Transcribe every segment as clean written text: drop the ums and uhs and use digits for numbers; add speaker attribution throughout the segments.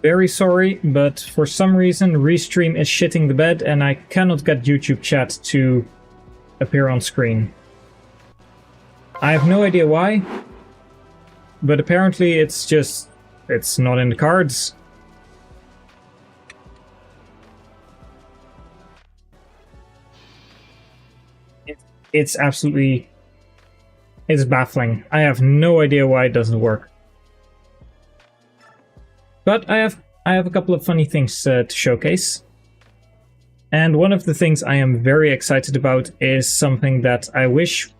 Speaker 1: very sorry, but for some reason Restream is shitting the bed and I cannot get YouTube chat to appear on screen. I have no idea why, but apparently it's not in the cards. It's baffling. I have no idea why it doesn't work. But I have a couple of funny things to showcase. And one of the things I am very excited about is something that I wish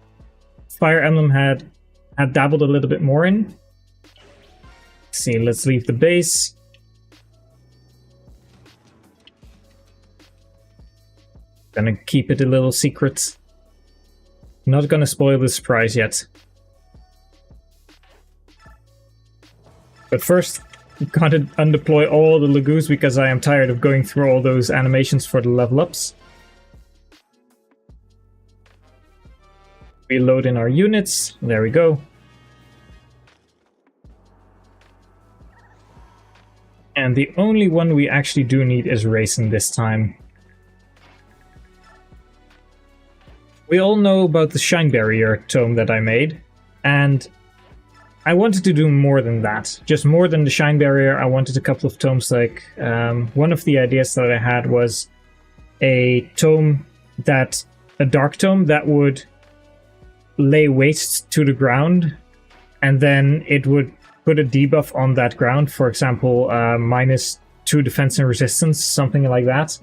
Speaker 1: Fire Emblem had dabbled a little bit more in. Let's see, let's leave the base. Gonna keep it a little secret. Not gonna spoil the surprise yet. But first, gotta undeploy all the Lagoos because I am tired of going through all those animations for the level ups. Reload in our units. There we go. And the only one we actually do need is Raisin this time. We all know about the Shine Barrier tome that I made, and I wanted to do more than that. Just more than the Shine Barrier, I wanted a couple of tomes. Like, one of the ideas that I had was a dark tome that would lay waste to the ground, and then it would put a debuff on that ground. For example, -2 defense and resistance, something like that,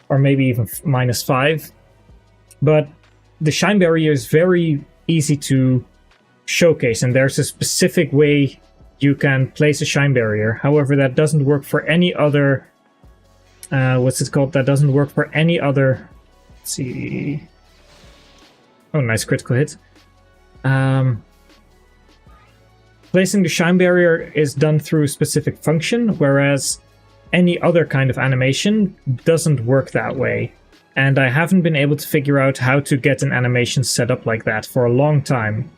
Speaker 1: or maybe even -5. But the Shine Barrier is very easy to showcase, and there's a specific way you can place a Shine Barrier. However, that doesn't work for any other... what's it called? That doesn't work for any other... Let's see... Oh, nice critical hit. Placing the Shine Barrier is done through a specific function, whereas any other kind of animation doesn't work that way. And I haven't been able to figure out how to get an animation set up like that for a long time.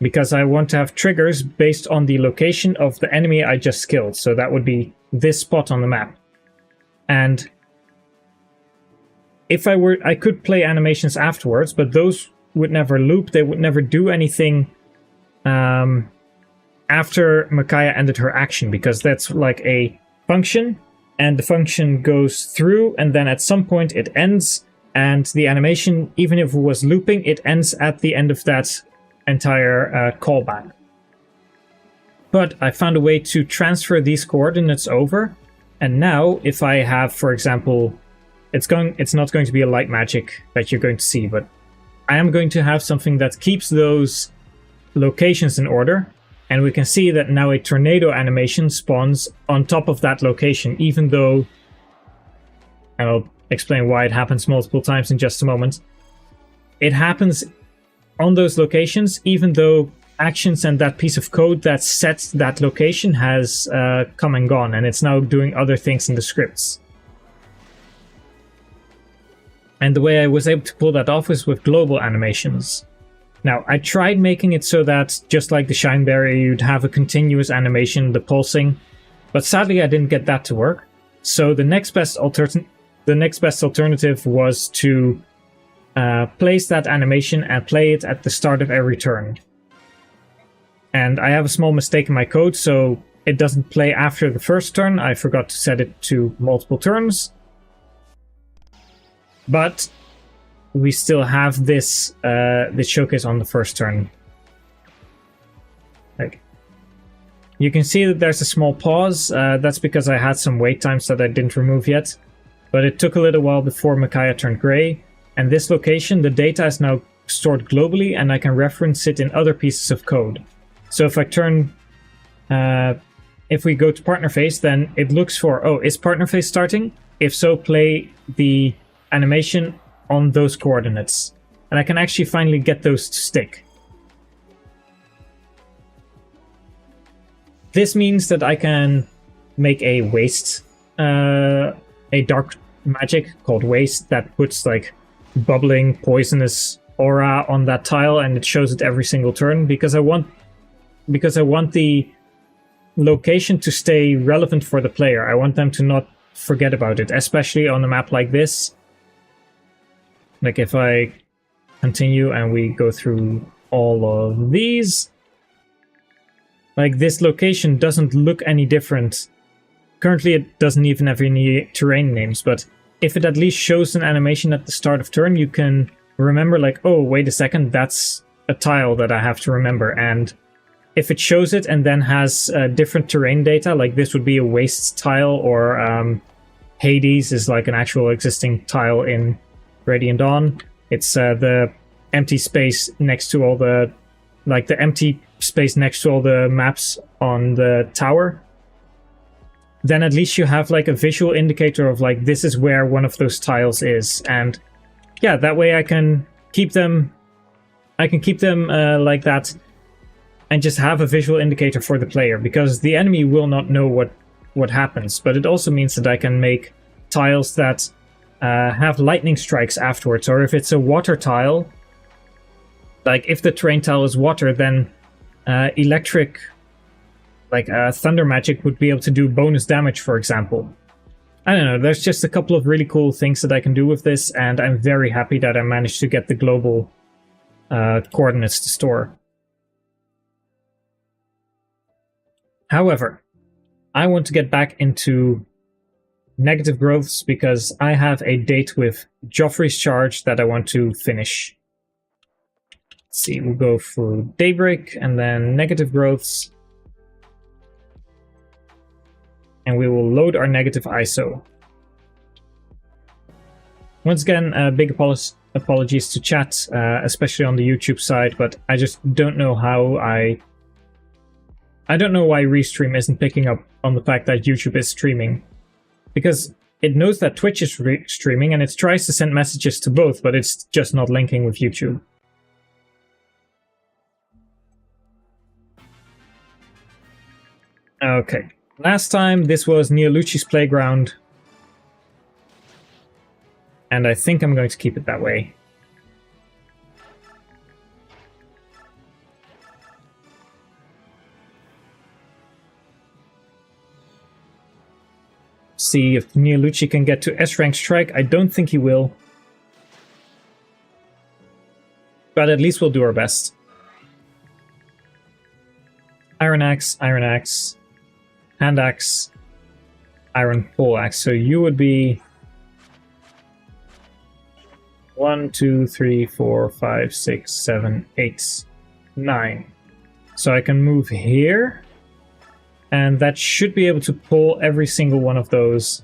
Speaker 1: Because I want to have triggers based on the location of the enemy I just killed. So that would be this spot on the map. And if I could play animations afterwards, but those would never loop. They would never do anything after Micaiah ended her action, because that's like a function, and the function goes through, and then at some point it ends, and the animation, even if it was looping, it ends at the end of that entire callback. But I found a way to transfer these coordinates over, and now if I have, for example, it's not going to be a light magic that you're going to see, but I am going to have something that keeps those locations in order, and we can see that now a tornado animation spawns on top of that location, even though, and I'll explain why it happens multiple times in just a moment, it happens on those locations even though actions and that piece of code that sets that location has come and gone, and it's now doing other things in the scripts. And the way I was able to pull that off was with global animations. Now, I tried making it so that, just like the Shine Barrier, you'd have a continuous animation, the pulsing, but sadly I didn't get that to work. So the next best alternative was to place that animation and play it at the start of every turn. And I have a small mistake in my code, so it doesn't play after the first turn. I forgot to set it to multiple turns. But we still have this showcase on the first turn. Like, you can see that there's a small pause. That's because I had some wait times that I didn't remove yet. But it took a little while before Micaiah turned gray. And this location, the data is now stored globally, and I can reference it in other pieces of code. So if I turn... if we go to partner phase, then it looks for, oh, is partner phase starting? If so, play the animation on those coordinates, and I can actually finally get those to stick. This means that I can make a waste, a dark magic called waste that puts like bubbling poisonous aura on that tile, and it shows it every single turn because I want the location to stay relevant for the player. I want them to not forget about it, especially on a map like this. Like if I continue and we go through all of these, like this location doesn't look any different. Currently it doesn't even have any terrain names, but if it at least shows an animation at the start of turn, you can remember like, oh, wait a second, that's a tile that I have to remember. And if it shows it and then has different terrain data, like this would be a waste tile, or Hades is like an actual existing tile in Radiant Dawn. It's the empty space next to all the, like the empty space next to all the maps on the tower. Then at least you have like a visual indicator of like, this is where one of those tiles is. And yeah, that way I can keep them like that and just have a visual indicator for the player, because the enemy will not know what happens. But it also means that I can make tiles that have lightning strikes afterwards, or if it's a water tile, like if the terrain tile is water, then electric, like thunder magic would be able to do bonus damage, for example. I don't know, there's just a couple of really cool things that I can do with this, and I'm very happy that I managed to get the global coordinates to store. However, I want to get back into negative growths because I have a date with Joffrey's charge that I want to finish. Let's see, we'll go for Daybreak and then negative growths. And we will load our negative ISO. Once again, big apologies to chat, especially on the YouTube side, but I just don't know how I don't know why Restream isn't picking up on the fact that YouTube is streaming. Because it knows that Twitch is streaming and it tries to send messages to both, but it's just not linking with YouTube. Okay, last time this was Neolucci's playground. And I think I'm going to keep it that way. See if Neolucci can get to S-rank strike. I don't think he will. But at least we'll do our best. Iron Axe, Hand Axe, Iron Pole Axe. So you would be 1, 2, 3, 4, 5, 6, 7, 8, 9. So I can move here. And that should be able to pull every single one of those.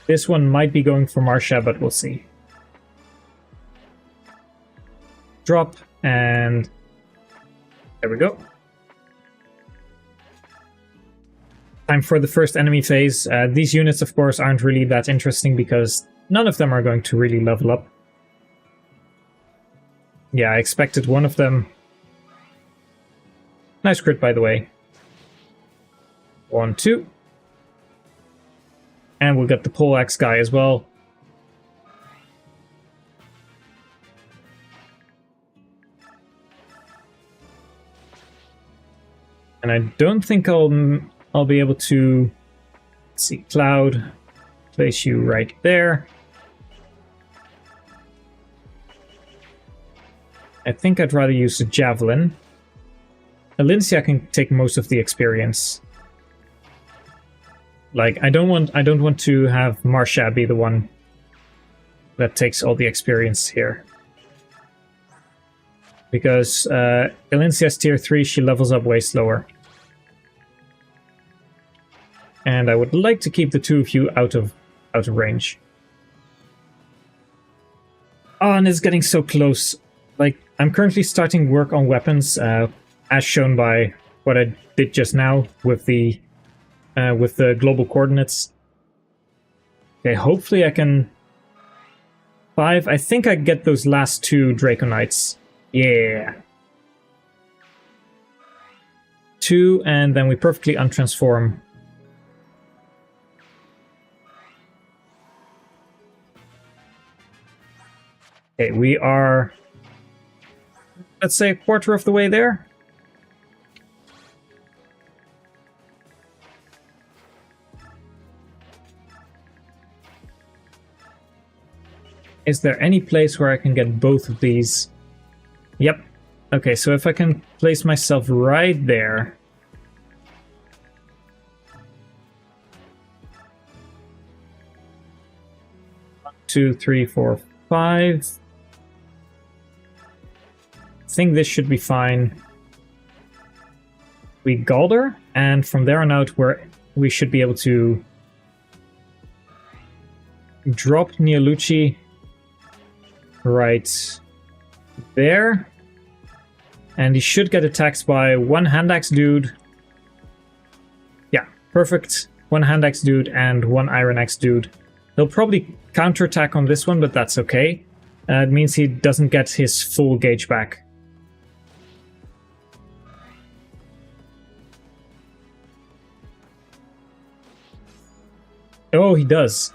Speaker 1: This one might be going for Marcia, but we'll see. Drop, and there we go. Time for the first enemy phase. These units, of course, aren't really that interesting because none of them are going to really level up. Yeah, I expected one of them. Nice crit, by the way. 1, 2. And we'll get the poleaxe guy as well. And I don't think I'll be able to, let's see, Cloud, place you right there. I think I'd rather use the Javelin. Alincia can take most of the experience. Like, I don't want to have Marcia be the one that takes all the experience here. Because Alincia's tier 3, she levels up way slower. And I would like to keep the two of you out of range. Oh, and it's getting so close. Like, I'm currently starting work on weapons, as shown by what I did just now with the global coordinates. Okay, hopefully I can... 5, I think I get those last 2 Draconites. Yeah. 2, and then we perfectly untransform. Okay, we are, let's say, a quarter of the way there. Is there any place where I can get both of these? Yep. Okay, so if I can place myself right there. 1, 2, 3, 4, 5. I think this should be fine. We Galder, and from there on out, we should be able to drop Neolucci right there. And he should get attacked by one hand axe dude. Yeah, perfect. One hand axe dude and one iron axe dude. He'll probably counterattack on this one, but that's okay. It means he doesn't get his full gauge back. Oh, he does.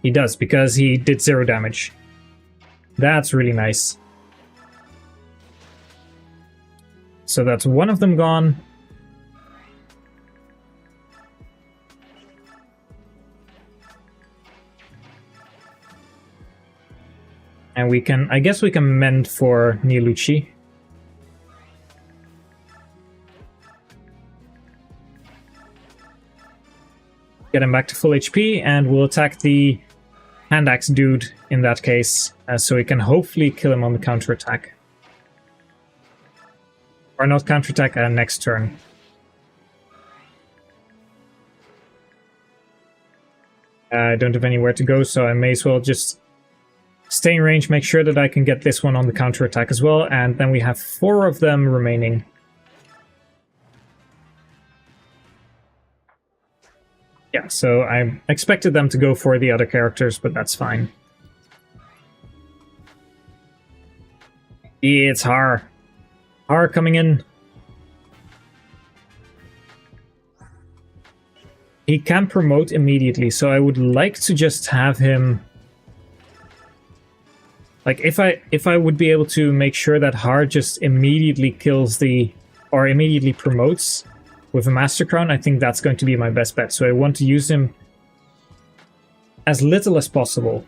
Speaker 1: He does, because he did 0 damage. That's really nice. So that's one of them gone. And we can, I guess we can mend for Neolucci. Get him back to full HP, and we'll attack the hand axe dude in that case, so we can hopefully kill him on the counterattack. Or not counterattack, next turn. I don't have anywhere to go, so I may as well just stay in range, make sure that I can get this one on the counterattack as well, and then we have 4 of them remaining. Yeah, so I expected them to go for the other characters, but that's fine. It's Har. Har coming in. He can promote immediately, so I would like to just have him... Like, if I would be able to make sure that Har just immediately kills the... or immediately promotes with a Master Crown, I think that's going to be my best bet. So I want to use him as little as possible.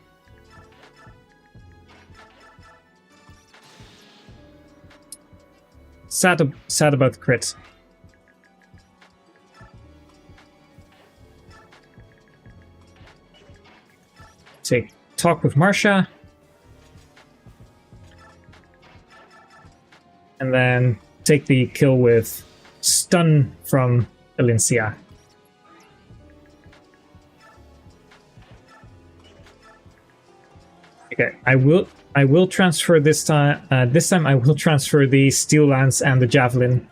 Speaker 1: Sad about the crit. Talk with Marsha. And then take the kill with stun from Elincia. Okay, I will transfer this time. This time I will transfer the Steel Lance and the Javelin.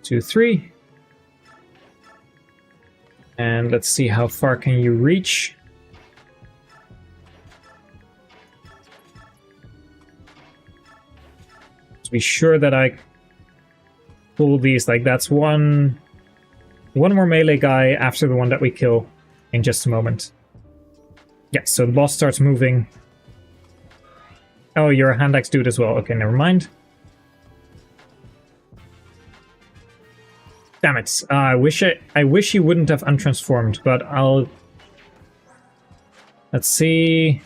Speaker 1: Two, 3. And let's see how far can you reach. To be sure that I pull these, like that's one more melee guy after the one that we kill in just a moment. Yeah, so the boss starts moving. Oh, you're a hand axe dude as well. Okay, never mind. Damn it! I wish he wouldn't have untransformed, but I'll... Let's see...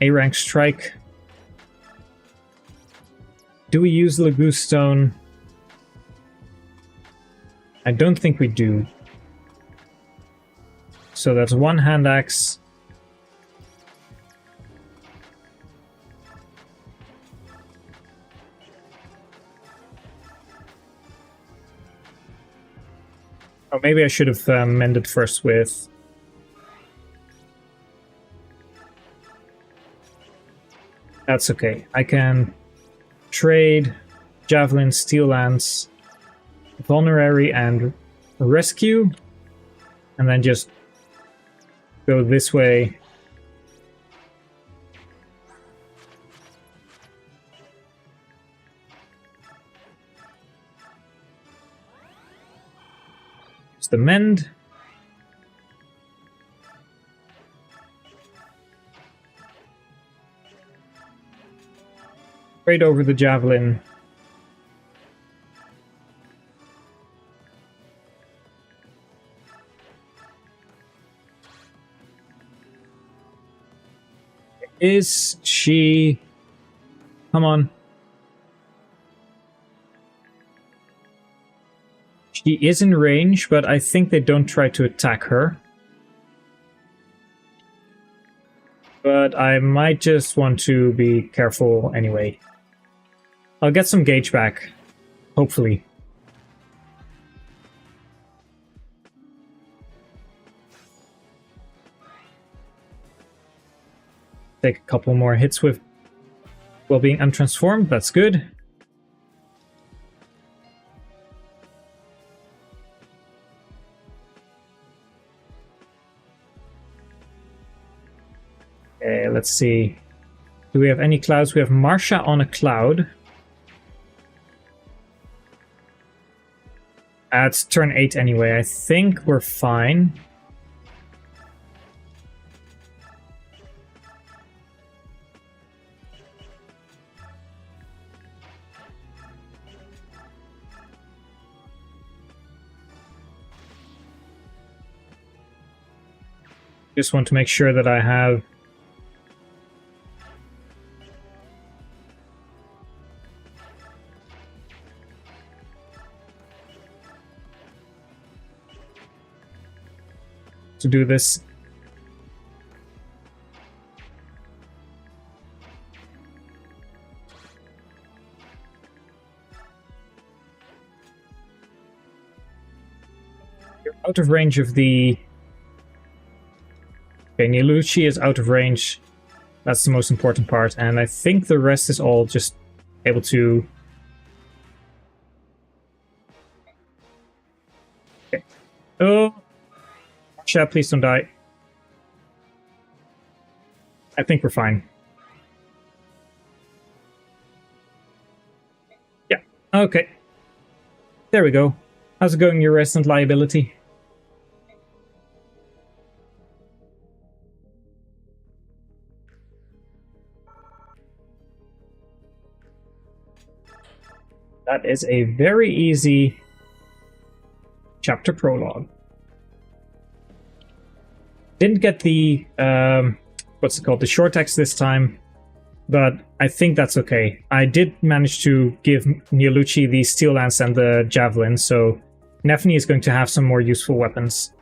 Speaker 1: A-rank strike. Do we use the Lagoose Stone? I don't think we do. So that's one hand axe. Oh, maybe I should have mended first with... That's okay. I can trade Javelin, Steel Lance, Vulnerary, and Rescue, and then just go this way. It's the mend. Straight over the javelin. Is she... Come on. She is in range, but I think they don't try to attack her. But I might just want to be careful anyway. I'll get some gauge back, hopefully. Take a couple more hits with while being untransformed, that's good. Okay, let's see. Do we have any clouds? We have Marsha on a cloud. It's turn 8 anyway. I think we're fine. Just want to make sure that I have to do this. You're out of range of the... Okay, Nielucci is out of range. That's the most important part, and I think the rest is all just able to... Okay. Oh! Marsha, please don't die. I think we're fine. Yeah, okay. There we go. How's it going, your resident liability? That is a very easy chapter prologue. Didn't get the, what's it called, the short text this time, but I think that's okay. I did manage to give Nielucci the Steel Lance and the Javelin, so Nefni is going to have some more useful weapons.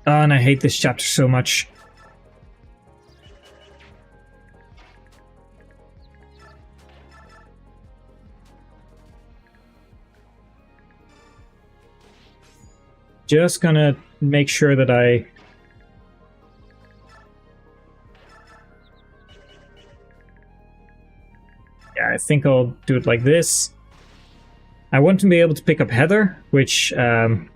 Speaker 1: Oh, and I hate this chapter so much. Just gonna make sure that I... Yeah, I think I'll do it like this. I want to be able to pick up Heather, which could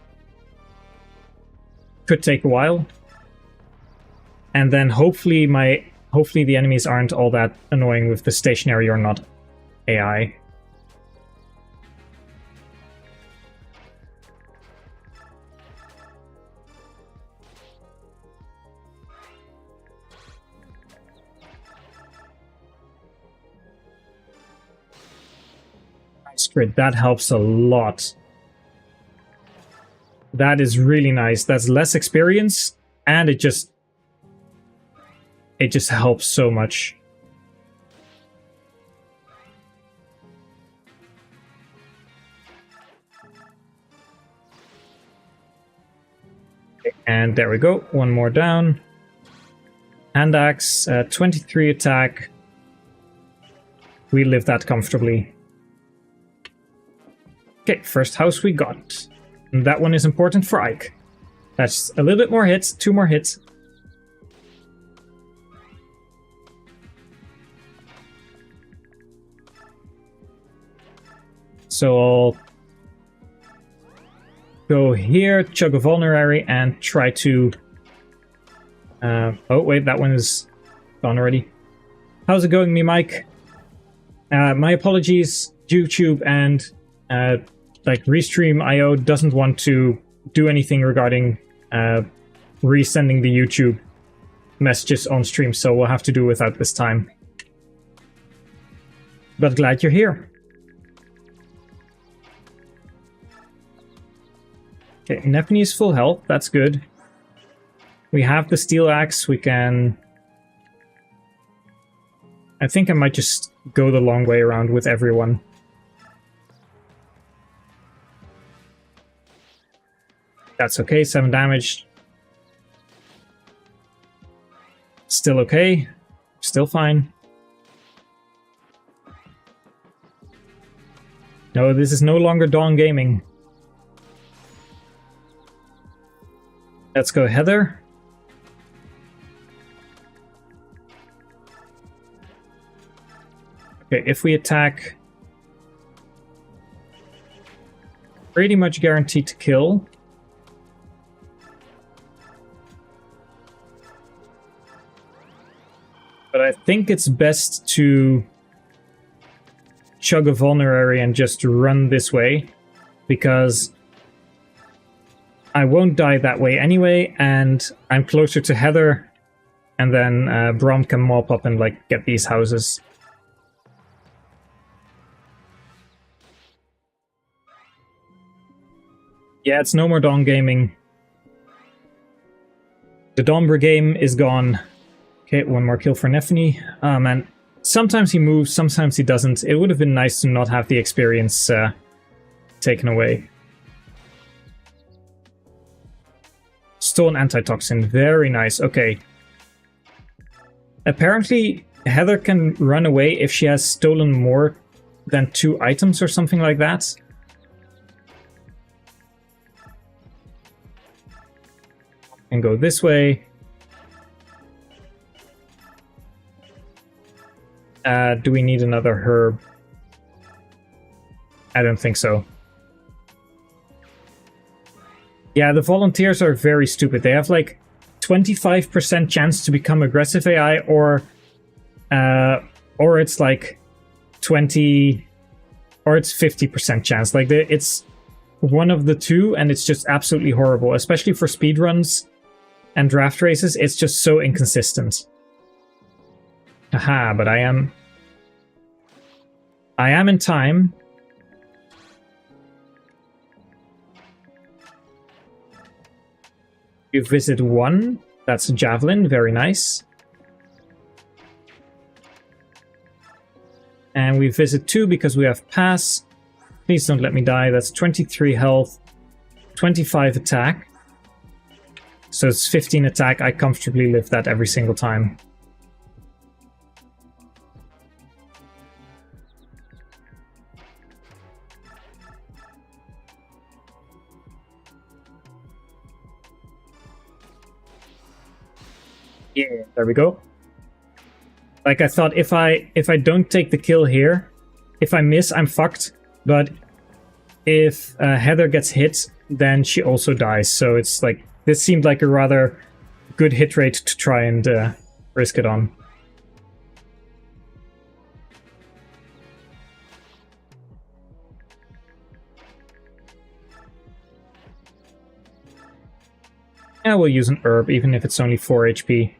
Speaker 1: take a while. And then hopefully the enemies aren't all that annoying with the stationary or not AI. That helps a lot. That is really nice. That's less experience, and it just helps so much. Okay, and there we go. One more down. Hand axe, 23 attack. We live that comfortably. Okay, first house we got. And that one is important for Ike. That's a little bit more hits, 2 more hits. So I'll go here, chug a vulnerary, and try to... oh wait, that one is gone already. How's it going, me Mike? My apologies, YouTube and like Restream IO doesn't want to do anything regarding resending the YouTube messages on stream, so we'll have to do without this time. But glad you're here. Okay, Nepni is full health, that's good. We have the steel axe, we can... I think I might just go the long way around with everyone. That's okay, 7 damage. Still okay. Still fine. No, this is no longer Dawn Gaming. Let's go Heather. Okay, if we attack... pretty much guaranteed to kill. But I think it's best to chug a vulnerary and just run this way, because I won't die that way anyway, and I'm closer to Heather, and then Brom can mop up and like get these houses. Yeah, it's no more Dawn Gaming. The Dawn game is gone. Okay, one more kill for Nefni. Oh man, sometimes he moves, sometimes he doesn't. It would have been nice to not have the experience taken away. Stone antitoxin, very nice, okay. Apparently, Heather can run away if she has stolen more than 2 items or something like that. And go this way. Do we need another herb? I don't think so. Yeah, the volunteers are very stupid. They have like 25% chance to become aggressive AI, or it's like 20, or it's 50% chance. Like it's one of the two, and it's just absolutely horrible, especially for speedruns and draft races. It's just so inconsistent. Aha, but I am in time. You visit 1. That's a javelin, very nice. And we visit 2 because we have pass. Please don't let me die. That's 23 health, 25 attack. So it's 15 attack. I comfortably lift that every single time. Yeah, there we go. Like I thought, if I don't take the kill here, if I miss, I'm fucked. But if Heather gets hit, then she also dies. So it's like, this seemed like a rather good hit rate to try and risk it on. Yeah, we'll use an herb, even if it's only 4 HP.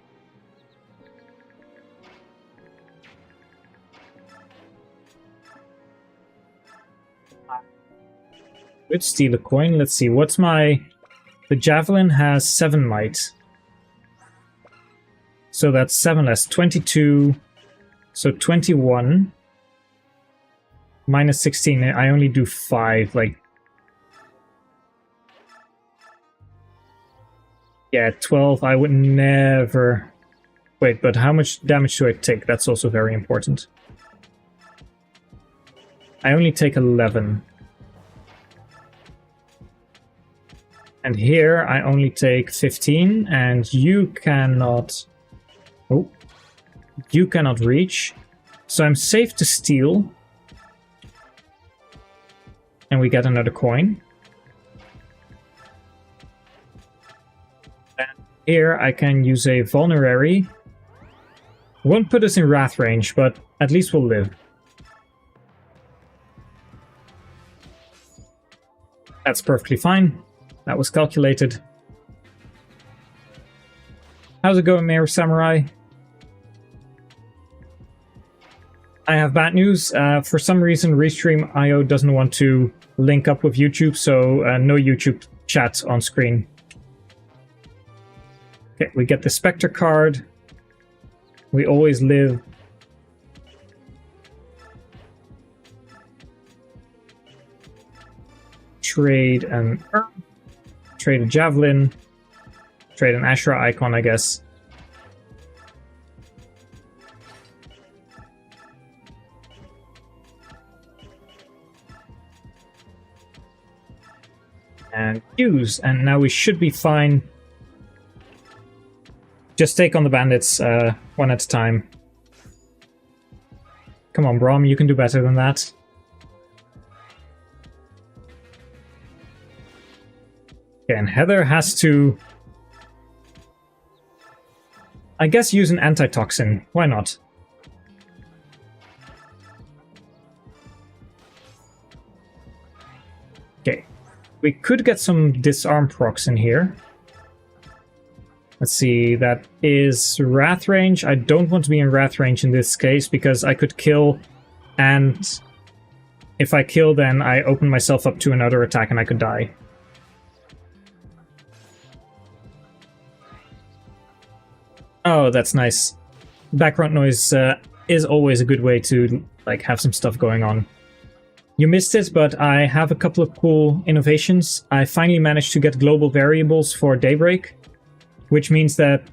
Speaker 1: Let's steal a coin. Let's see, what's my... The javelin has 7 might. So that's 7 less. 22. So 21. Minus 16. I only do 5. Like... Yeah, 12. I would never... Wait, but how much damage do I take? That's also very important. I only take 11. And here I only take 15, and you cannot... Oh. You cannot reach. So I'm safe to steal. And we get another coin. And here I can use a vulnerary. Won't put us in wrath range, but at least we'll live. That's perfectly fine. That was calculated. How's it going, Mayor Samurai? I have bad news. For some reason, Restream.io doesn't want to link up with YouTube, so no YouTube chat on screen. Okay, we get the Spectre card. We always live. Trade an herb. Trade a javelin. Trade an Ashra icon, I guess. And use, and now we should be fine. Just take on the bandits one at a time. Come on, Brom, you can do better than that. Okay, and Heather has to, I guess, use an antitoxin. Why not? Okay. We could get some disarm procs in here. Let's see, that is Wrath range. I don't want to be in Wrath range in this case because I could kill, and if I kill then I open myself up to another attack and I could die. Oh, that's nice. Background noise is always a good way to like have some stuff going on. You missed it, but I have a couple of cool innovations. I finally managed to get global variables for Daybreak, which means that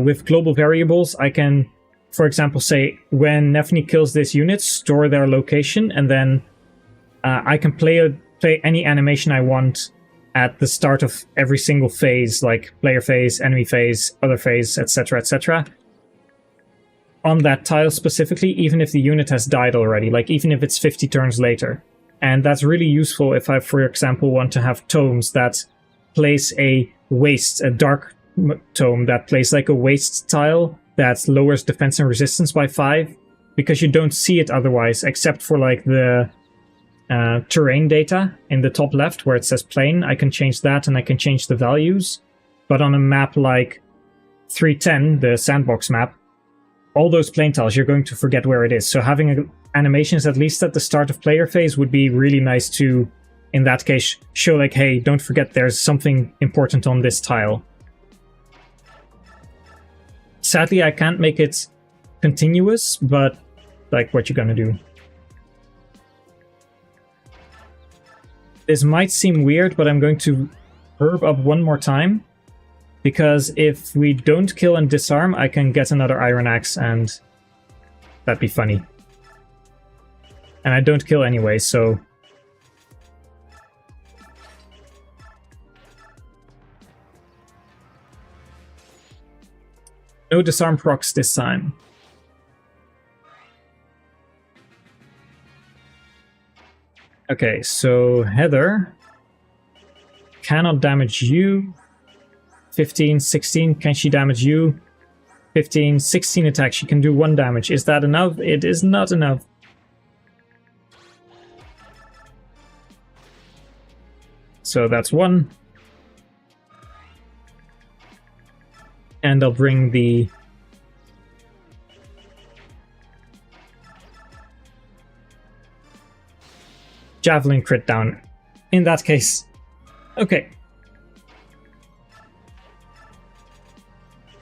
Speaker 1: with global variables, I can, for example, say when Nephany kills this unit, store their location, and then I can play any animation I want at the start of every single phase, like player phase, enemy phase, other phase, etc., etc. on that tile specifically, even if the unit has died already, like even if it's 50 turns later. And that's really useful if I, for example, want to have tomes that place a waste, a dark tome that plays like a waste tile that lowers defense and resistance by 5, because you don't see it otherwise, except for like the terrain data in the top left where it says plain. I can change that and I can change the values. But on a map like 310, the sandbox map, all those plain tiles, you're going to forget where it is. So having animations at least at the start of player phase would be really nice to, in that case, show like, hey, don't forget there's something important on this tile. Sadly, I can't make it continuous, but like, what you gonna do? This might seem weird, but I'm going to herb up one more time, because if we don't kill and disarm, I can get another Iron Axe, and that'd be funny. And I don't kill anyway, so... no disarm procs this time. Okay, so Heather cannot damage you. 15, 16, can she damage you? 15, 16 attack, she can do 1 damage. Is that enough? It is not enough. So that's 1. And I'll bring the... Javelin crit down. In that case. Okay.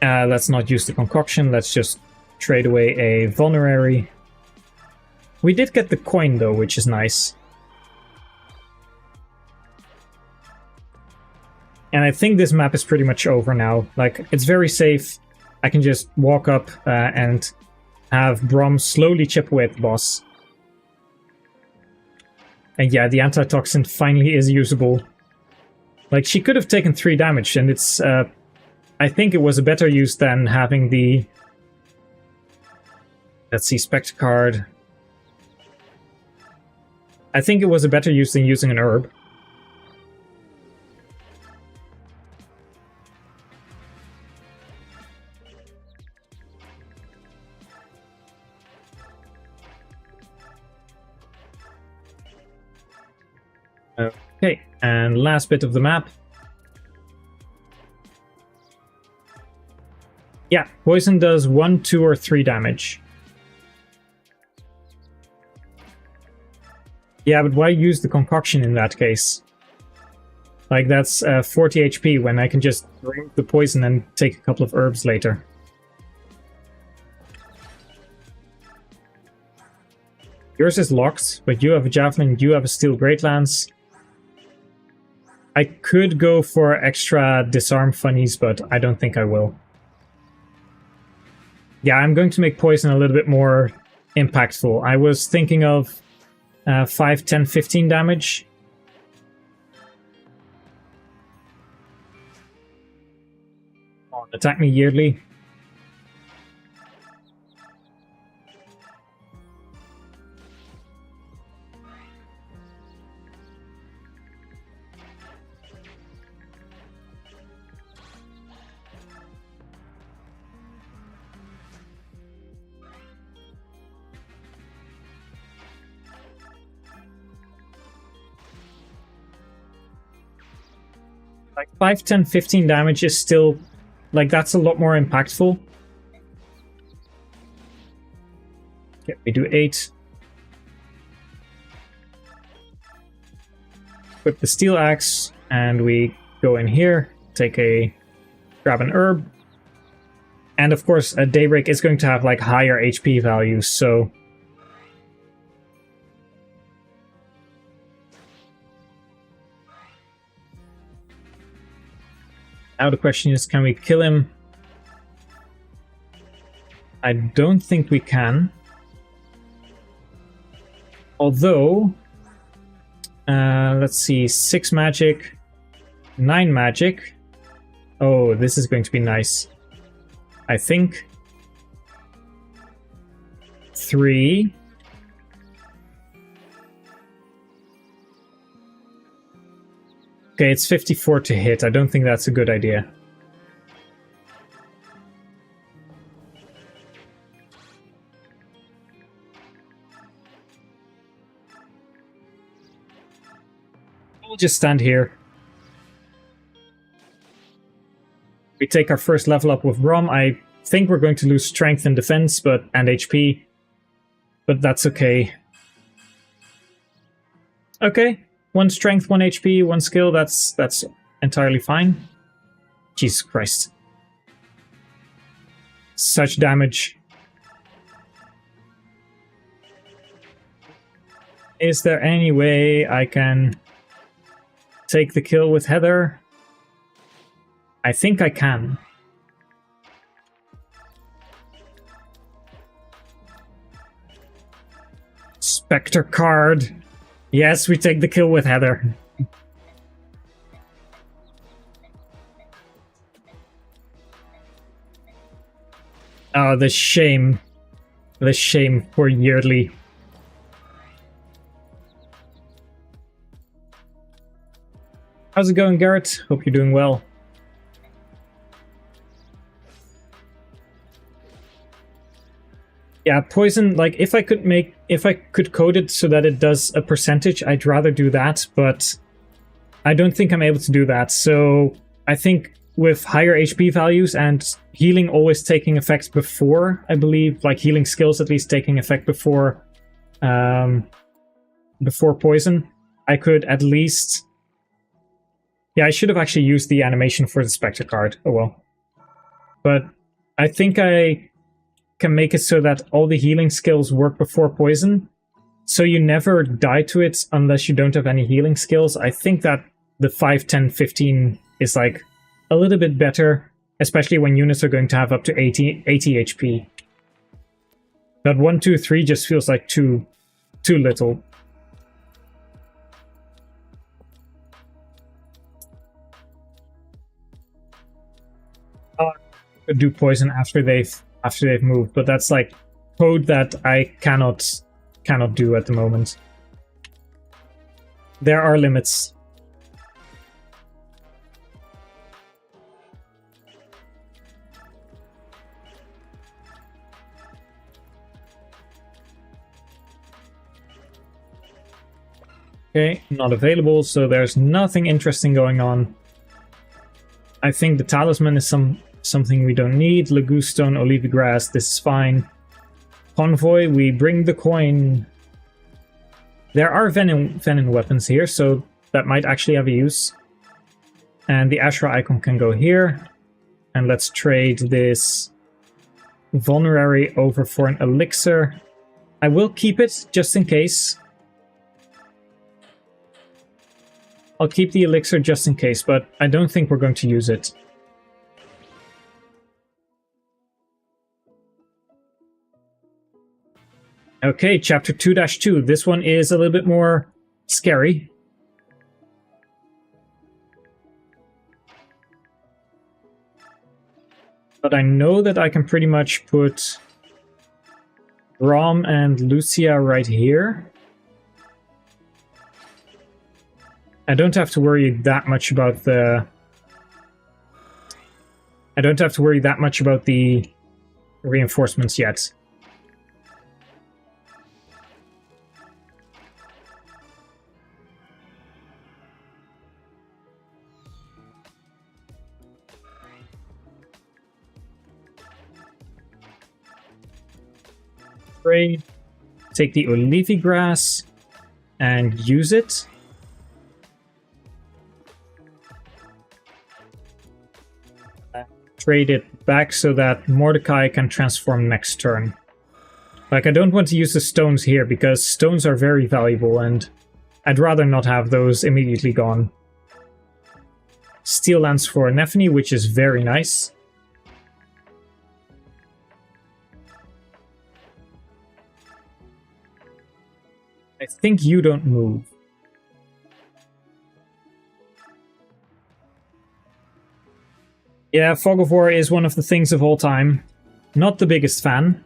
Speaker 1: Let's not use the concoction, let's just trade away a vulnerary. We did get the coin though, which is nice. And I think this map is pretty much over now. Like, it's very safe. I can just walk up and have Brom slowly chip away at the boss. And yeah, the antitoxin finally is usable. Like, she could have taken 3 damage, and it's... I think it was a better use than having the... Let's see, Spectre card. I think it was a better use than using an herb. Okay, and last bit of the map. Yeah, poison does 1, 2, or 3 damage. Yeah, but why use the concoction in that case? Like, that's 40 HP when I can just remove the poison and take a couple of herbs later. Yours is locked, but you have a javelin, you have a steel great lance. I could go for extra disarm funnies, but I don't think I will. Yeah, I'm going to make poison a little bit more impactful. I was thinking of 5, 10, 15 damage. Attack me yearly. Like 5, 10, 15 damage is still, like, that's a lot more impactful. Okay, we do 8. Equip the steel axe, and we go in here, grab an herb. And of course, a Daybreak is going to have like higher HP values, so now the question is, can we kill him? I don't think we can. Although, let's see, 6 magic, 9 magic. Oh, this is going to be nice. I think 3. Okay, it's 54 to hit. I don't think that's a good idea. We'll just stand here. We take our first level up with Rom. I think we're going to lose strength and defense, and HP. But that's okay. Okay. 1 strength, 1 HP, 1 skill, that's entirely fine. Jesus Christ. Such damage. Is there any way I can take the kill with Heather? I think I can. Spectre card. Yes, we take the kill with Heather. Oh, the shame. The shame for Yearly. How's it going, Garrett? Hope you're doing well. Yeah, poison, like, if I could code it so that it does a percentage, I'd rather do that, but I don't think I'm able to do that. So I think with higher HP values and healing always taking effect before, I believe, like healing skills at least taking effect before poison, I could at least... Yeah, I should have actually used the animation for the Spectre card. Oh well. But I think I can make it so that all the healing skills work before poison, so you never die to it unless you don't have any healing skills. I think that the 5, 10, 15 is like a little bit better, especially when units are going to have up to 80 HP. But 1, 2, 3 just feels like too little. Could do poison after they've moved, but that's like code that I cannot do at the moment. There are limits. Okay, not available, so there's nothing interesting going on. I think the talisman is something we don't need. Lagustone, Olivigrass, this is fine. Convoy, we bring the coin. There are venom weapons here, so that might actually have a use. And the Ashra icon can go here. And let's trade this vulnerary over for an elixir. I will keep it just in case. I'll keep the elixir just in case, but I don't think we're going to use it. Okay, chapter 2-2. This one is a little bit more scary. But I know that I can pretty much put Rom and Lucia right here. I don't have to worry that much about the... I don't have to worry that much about the reinforcements yet. Trade. Take the Olivigrass and use it. Trade it back so that Mordecai can transform next turn. Like, I don't want to use the stones here because stones are very valuable and I'd rather not have those immediately gone. Steel Lance for Nephany, which is very nice. I think you don't move. Yeah, Fog of War is one of the things of all time. Not the biggest fan.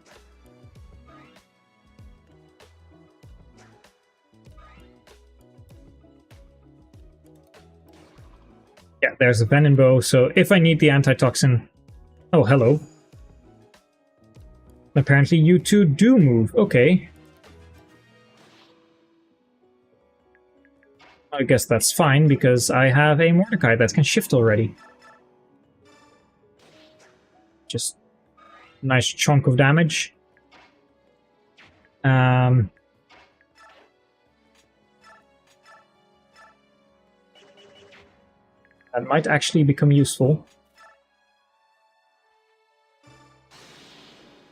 Speaker 1: Yeah, there's a Venom Bow, so if I need the antitoxin... Oh, hello. Apparently you two do move, okay. I guess that's fine, because I have a Mordecai that can shift already. Just nice chunk of damage. That might actually become useful.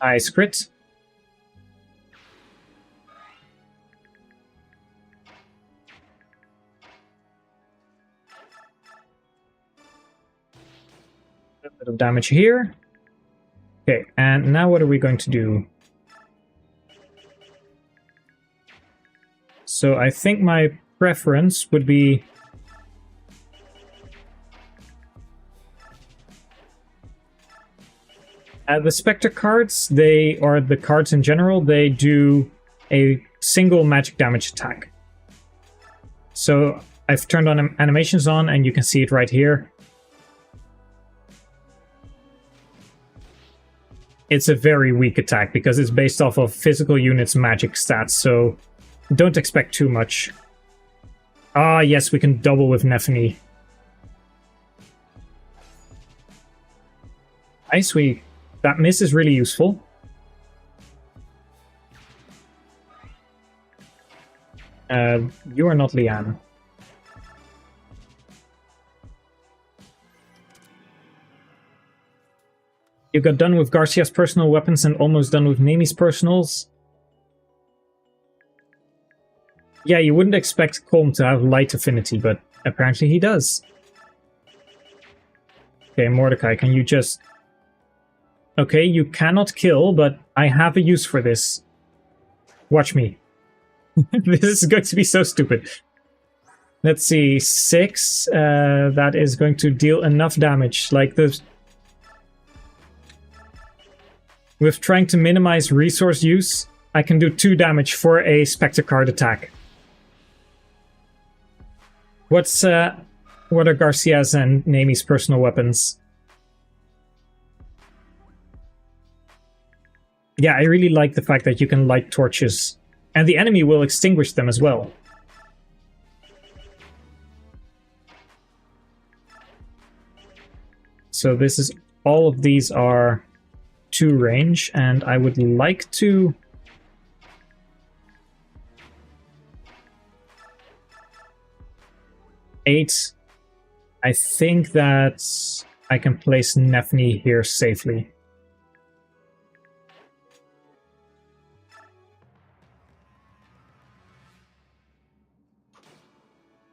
Speaker 1: Nice crit. A bit of damage here. Okay, and now what are we going to do? So I think my preference would be... the Spectre cards, or the cards in general, they do a single magic damage attack. So I've turned on animations on, and you can see it right here. It's a very weak attack because it's based off of physical units' magic stats, so don't expect too much. Ah, yes, we can double with Nephany. Nice, that miss is really useful. You are not Leanne. You got done with Garcia's personal weapons and almost done with Nami's personals. Yeah, you wouldn't expect Colm to have light affinity, but apparently he does. Okay, Mordecai, can you just... Okay, you cannot kill, but I have a use for this. Watch me. This is going to be so stupid. Let's see, 6. That is going to deal enough damage. Like the... With trying to minimize resource use, I can do 2 damage for a Spectre card attack. What are Garcia's and Nami's personal weapons? Yeah, I really like the fact that you can light torches, and the enemy will extinguish them as well. So this is all of these are 2 range, and I would like to eight. I think that I can place Nephne here safely.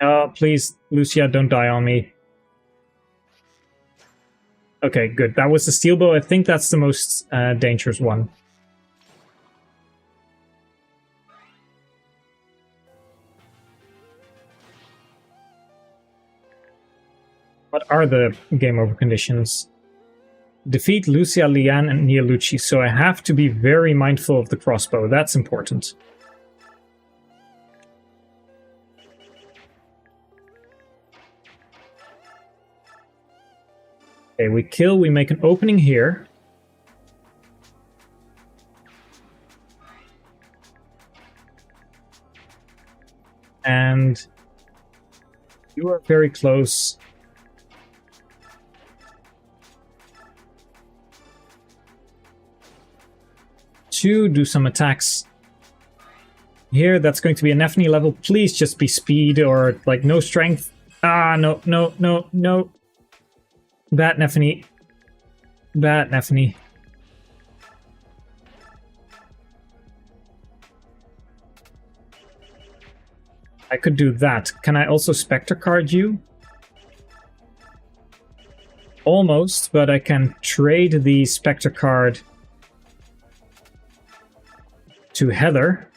Speaker 1: Oh, please, Lucia, don't die on me. Okay, good. That was the steel bow. I think that's the most dangerous one. What are the game over conditions? Defeat Lucia, Liane, and Nialucci, so I have to be very mindful of the crossbow. That's important. Okay, we kill, we make an opening here. And you are very close. To do some attacks here. That's going to be a Nephne level. Please just be speed or like no strength. Ah, no, no, no, no. Bad Nephne. Bad Nephne. I could do that. Can I also Spectre card you? Almost, but I can trade the Spectre card to Heather.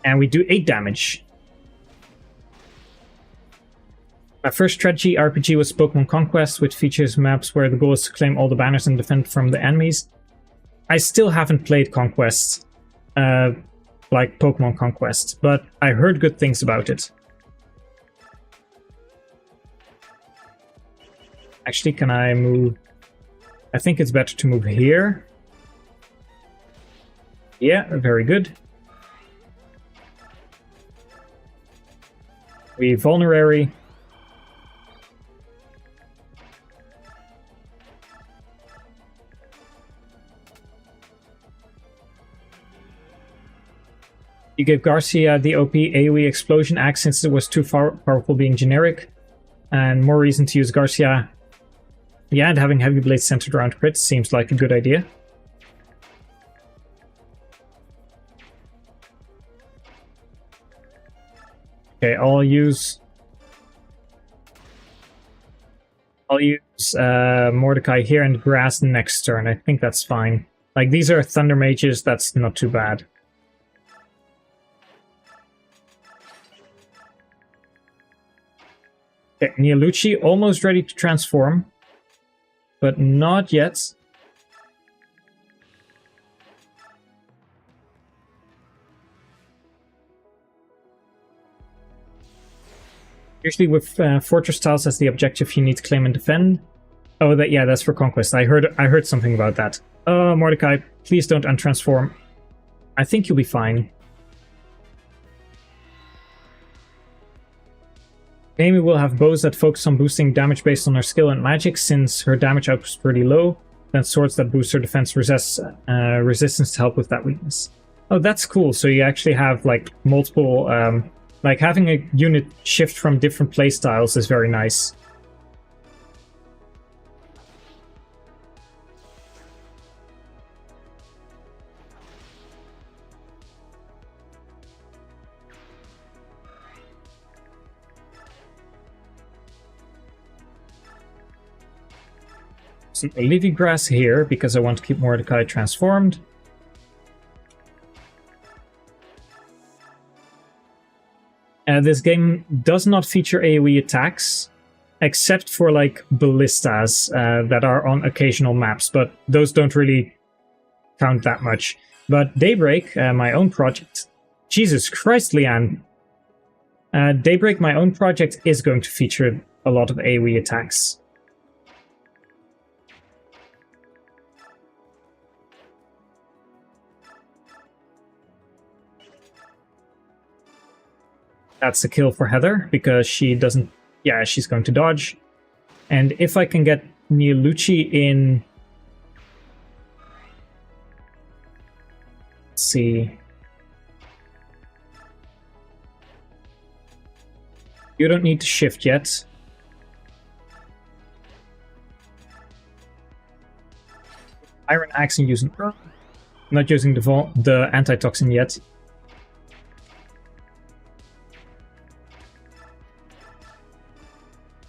Speaker 1: And we do 8 damage. My first strategy RPG was Pokemon Conquest, which features maps where the goal is to claim all the banners and defend from the enemies. I still haven't played Conquest, like Pokemon Conquest, but I heard good things about it. Actually, can I move? I think it's better to move here. Yeah, very good. We vulnerary. You gave Garcia the OP AoE explosion axe since it was too powerful being generic, and more reason to use Garcia. Yeah, and having heavy blades centered around crits seems like a good idea. Okay, I'll use Mordecai here and Grass next turn. I think that's fine. Like, these are Thunder Mages, that's not too bad. Okay, Nialucci almost ready to transform, but not yet. Usually with Fortress Tiles as the objective, you need to claim and defend. Oh, that's for Conquest. I heard something about that. Oh, Mordecai, please don't untransform. I think you'll be fine. Amy will have bows that focus on boosting damage based on her skill and magic, since her damage output is pretty low. Then swords that boost her defense resistance to help with that weakness. Oh, that's cool. So you actually have like multiple, like having a unit shift from different playstyles is very nice. Some Olivia Grass here, because I want to keep Mordecai transformed. This game does not feature AoE attacks, except for like ballistas that are on occasional maps, but those don't really count that much. But Daybreak, my own project... Jesus Christ, Leanne! Daybreak, my own project, is going to feature a lot of AoE attacks. That's a kill for Heather, because she doesn't... Yeah, she's going to dodge. And if I can get Niolucci in... Let's see... You don't need to shift yet. Iron Axe and using... Not using the antitoxin yet.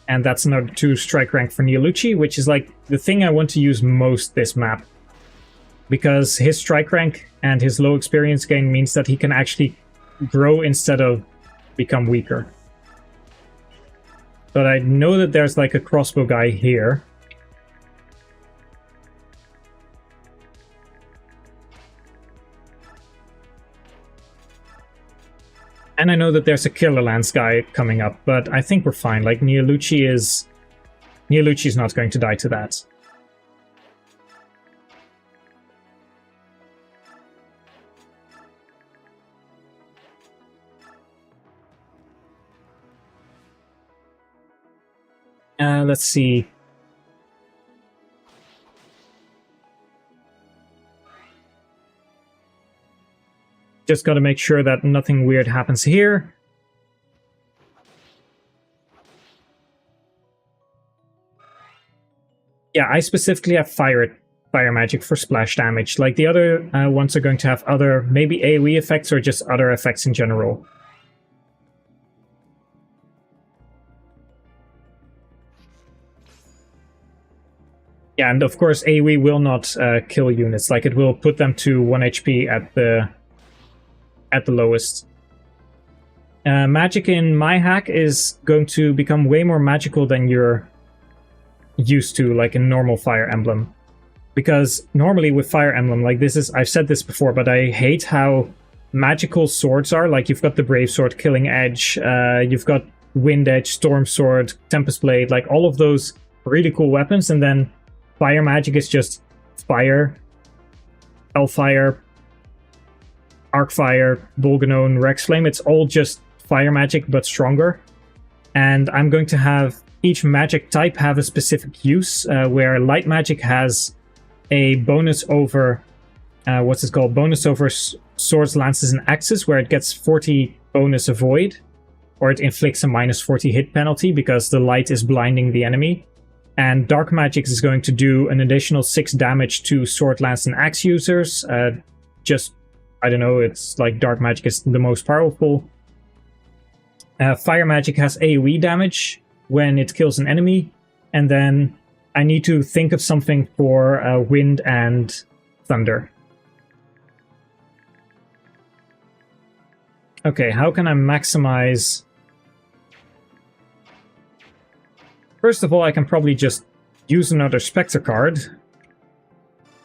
Speaker 1: And that's another 2 strike rank for Niolucci, which is like the thing I want to use most this map. Because his strike rank and his low experience gain means that he can actually grow instead of become weaker. But I know that there's like a crossbow guy here. And I know that there's a Killer Lance guy coming up, but I think we're fine. Like, Niolucci's not going to die to that. Let's see. Just got to make sure that nothing weird happens here. Yeah, I specifically have fire magic for splash damage. Like, the other ones are going to have other, maybe AoE effects or just other effects in general. Yeah, and of course AoE will not kill units. Like, it will put them to 1 HP at the lowest. Magic in my hack is going to become way more magical than you're used to, like in normal Fire Emblem. Because normally with Fire Emblem, like this is, I've said this before, but I hate how magical swords are. Like, you've got the Brave Sword, Killing Edge, you've got Wind Edge, Storm Sword, Tempest Blade, like all of those really cool weapons, and then fire magic is just fire, Hellfire, Arcfire, Volganone, Rex Flame. It's all just fire magic, but stronger. And I'm going to have each magic type have a specific use, where light magic has a bonus over, what's it called? Bonus over swords, lances, and axes, where it gets 40 bonus avoid, or it inflicts a minus 40 hit penalty because the light is blinding the enemy. And dark magic is going to do an additional 6 damage to sword, lance, and axe users. Just, I don't know, it's like dark magic is the most powerful. Fire magic has AoE damage when it kills an enemy. And then I need to think of something for wind and thunder. Okay, how can I maximize... First of all, I can probably just use another Spectre card.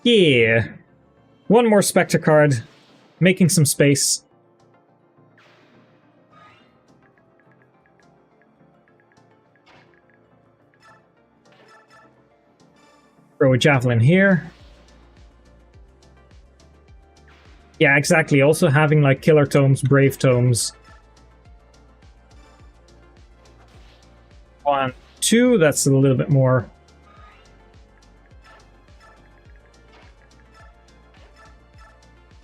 Speaker 1: Yeah! One more Spectre card, making some space. Throw a Javelin here. Yeah, exactly. Also having like Killer Tomes, Brave Tomes. 1, 2, that's a little bit more.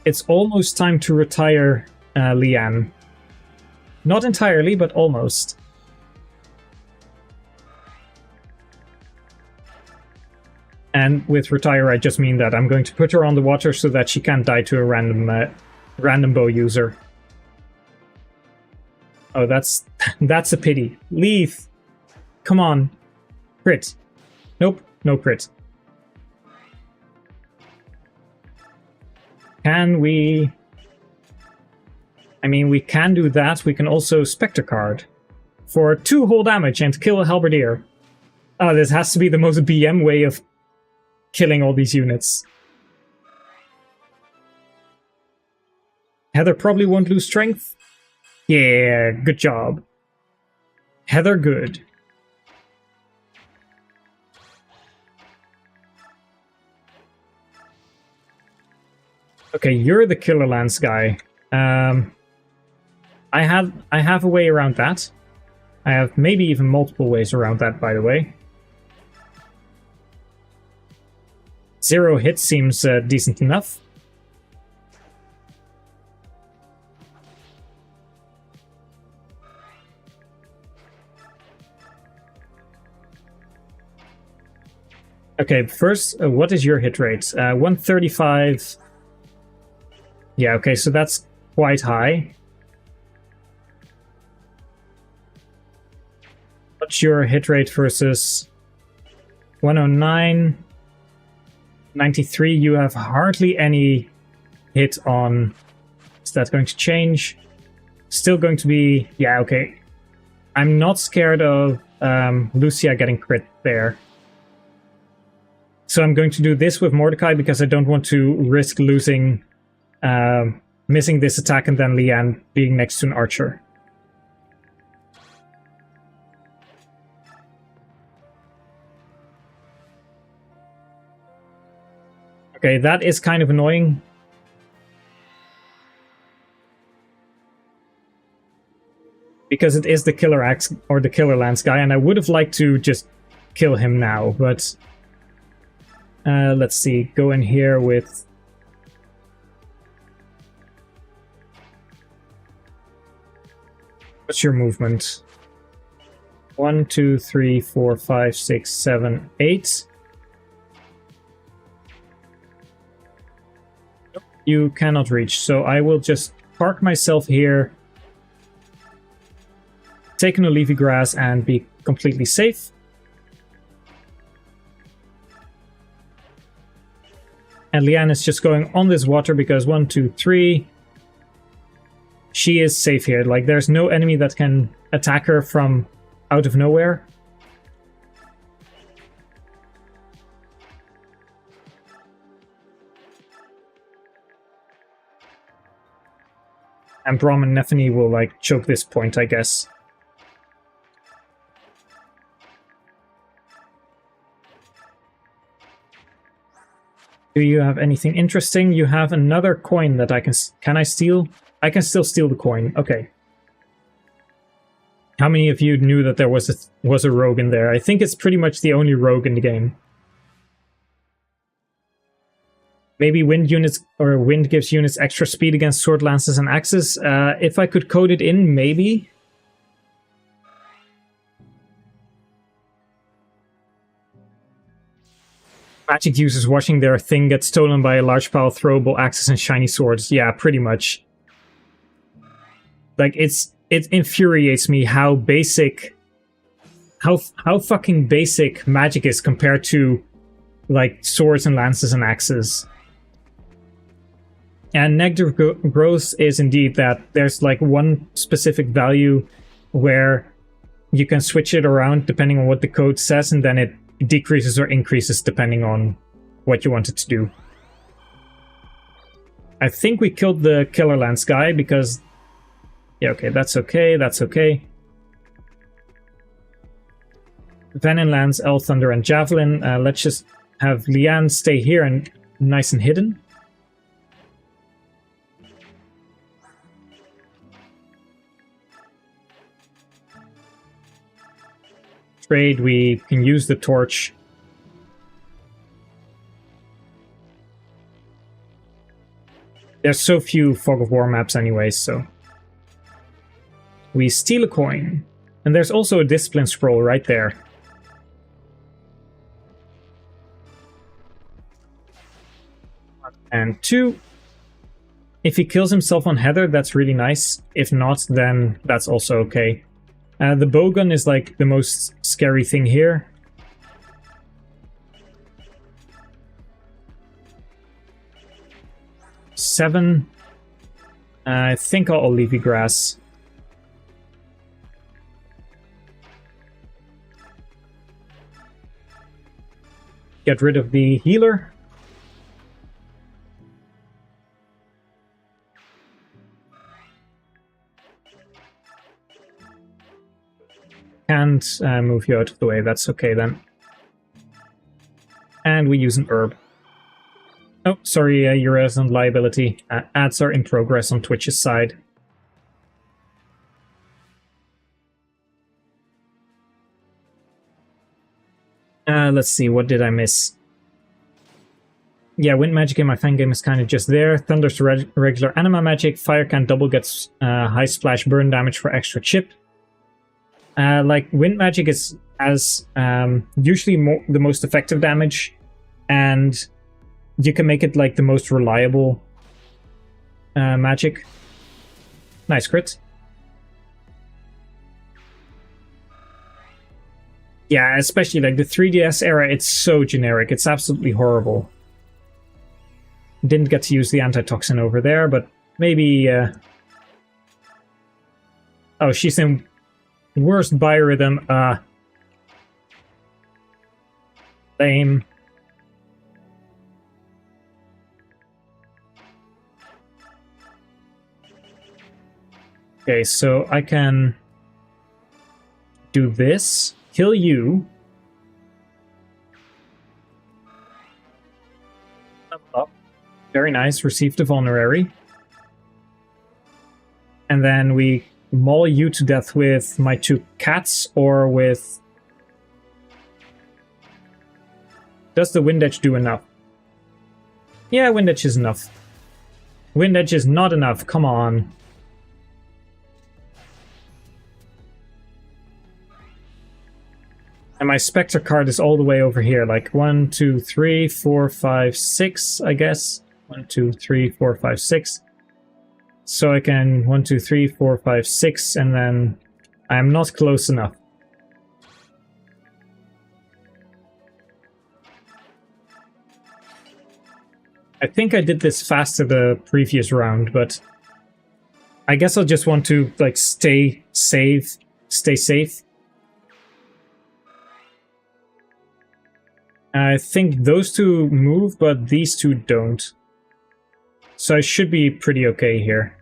Speaker 1: It's almost time to retire Leanne. Not entirely, but almost. And with retire, I just mean that I'm going to put her on the water so that she can't die to a random bow user. Oh, that's a pity. Leaf! Come on. Crit. Nope, no crit. Can we... I mean, we can do that. We can also Spectre card for 2 whole damage and kill a Halberdier. Oh, this has to be the most BM way of killing all these units. Heather probably won't lose strength. Yeah, good job. Heather, good. Okay, you're the Killer Lance guy. I have a way around that. I have maybe even multiple ways around that, by the way. 0 hits seems decent enough. Okay, first, what is your hit rate? 135. Yeah, okay, so that's quite high. What's your hit rate versus 109? 93, you have hardly any hit on... Is that going to change? Still going to be... Yeah, okay. I'm not scared of Lucia getting crit there. So I'm going to do this with Mordecai because I don't want to risk losing... missing this attack and then Leanne being next to an archer. Okay, that is kind of annoying. Because it is the Killer Axe or the Killer Lance guy, and I would have liked to just kill him now, but... let's see, go in here with... What's your movement? 1, 2, 3, 4, 5, 6, 7, 8. You cannot reach, so I will just park myself here, take an leafy grass, and be completely safe. And Leanne is just going on this water because 1, 2, 3. She is safe here. Like, there's no enemy that can attack her from out of nowhere. And Brom and Nethany will, like, choke this point, I guess. Do you have anything interesting? You have another coin that I can... Can I steal? I can still steal the coin. Okay. How many of you knew that there was a rogue in there? I think it's pretty much the only rogue in the game. Maybe wind units or wind gives units extra speed against sword, lances, and axes. If I could code it in, maybe. Magic users watching their thing get stolen by a large pile of throwable axes and shiny swords. Yeah, pretty much. Like, it infuriates me how basic, how fucking basic magic is compared to, like, swords and lances and axes. And negative growth is indeed that there's, like, one specific value where you can switch it around depending on what the code says, and then it decreases or increases depending on what you want it to do. I think we killed the Killer Lance guy because... Yeah, okay, that's okay, that's okay. Venom Lance, Elf Thunder, and Javelin. Let's just have Leanne stay here and nice and hidden. Trade, we can use the torch. There's so few Fog of War maps anyways, so... We steal a coin. And there's also a discipline scroll right there. And 2. If he kills himself on Heather, that's really nice. If not, then that's also okay. The bowgun is like the most scary thing here. Seven. I think I'll leave you grass. Get rid of the healer. Can't move you out of the way, that's okay then. And we use an herb. Oh, sorry, you're as on liability. Ads are in progress on Twitch's side. Let's see, what did I miss? Yeah, wind magic in my fan game is kind of just there. Thunder's regular anima magic. Fire can double gets high splash burn damage for extra chip. Like, wind magic is usually the most effective damage, and you can make it like the most reliable magic. Nice crit. Yeah, especially like the 3DS era, it's so generic. It's absolutely horrible. Didn't get to use the antitoxin over there, but maybe... Oh, she's in worst biorhythm. Lame. Okay, so I can do this, kill you. Up. Very nice, received a vulnerary. And then we maul you to death with my 2 cats, or with... Does the Wind Edge do enough? Yeah, Wind Edge is enough. Wind Edge is not enough, come on. And my Spectre card is all the way over here, like 1, 2, 3, 4, 5, 6, I guess. 1, 2, 3, 4, 5, 6. So I can 1, 2, 3, 4, 5, 6, and then I'm not close enough. I think I did this faster the previous round, but I guess I'll just want to like stay safe. I think those two move, but these two don't. So I should be pretty okay here.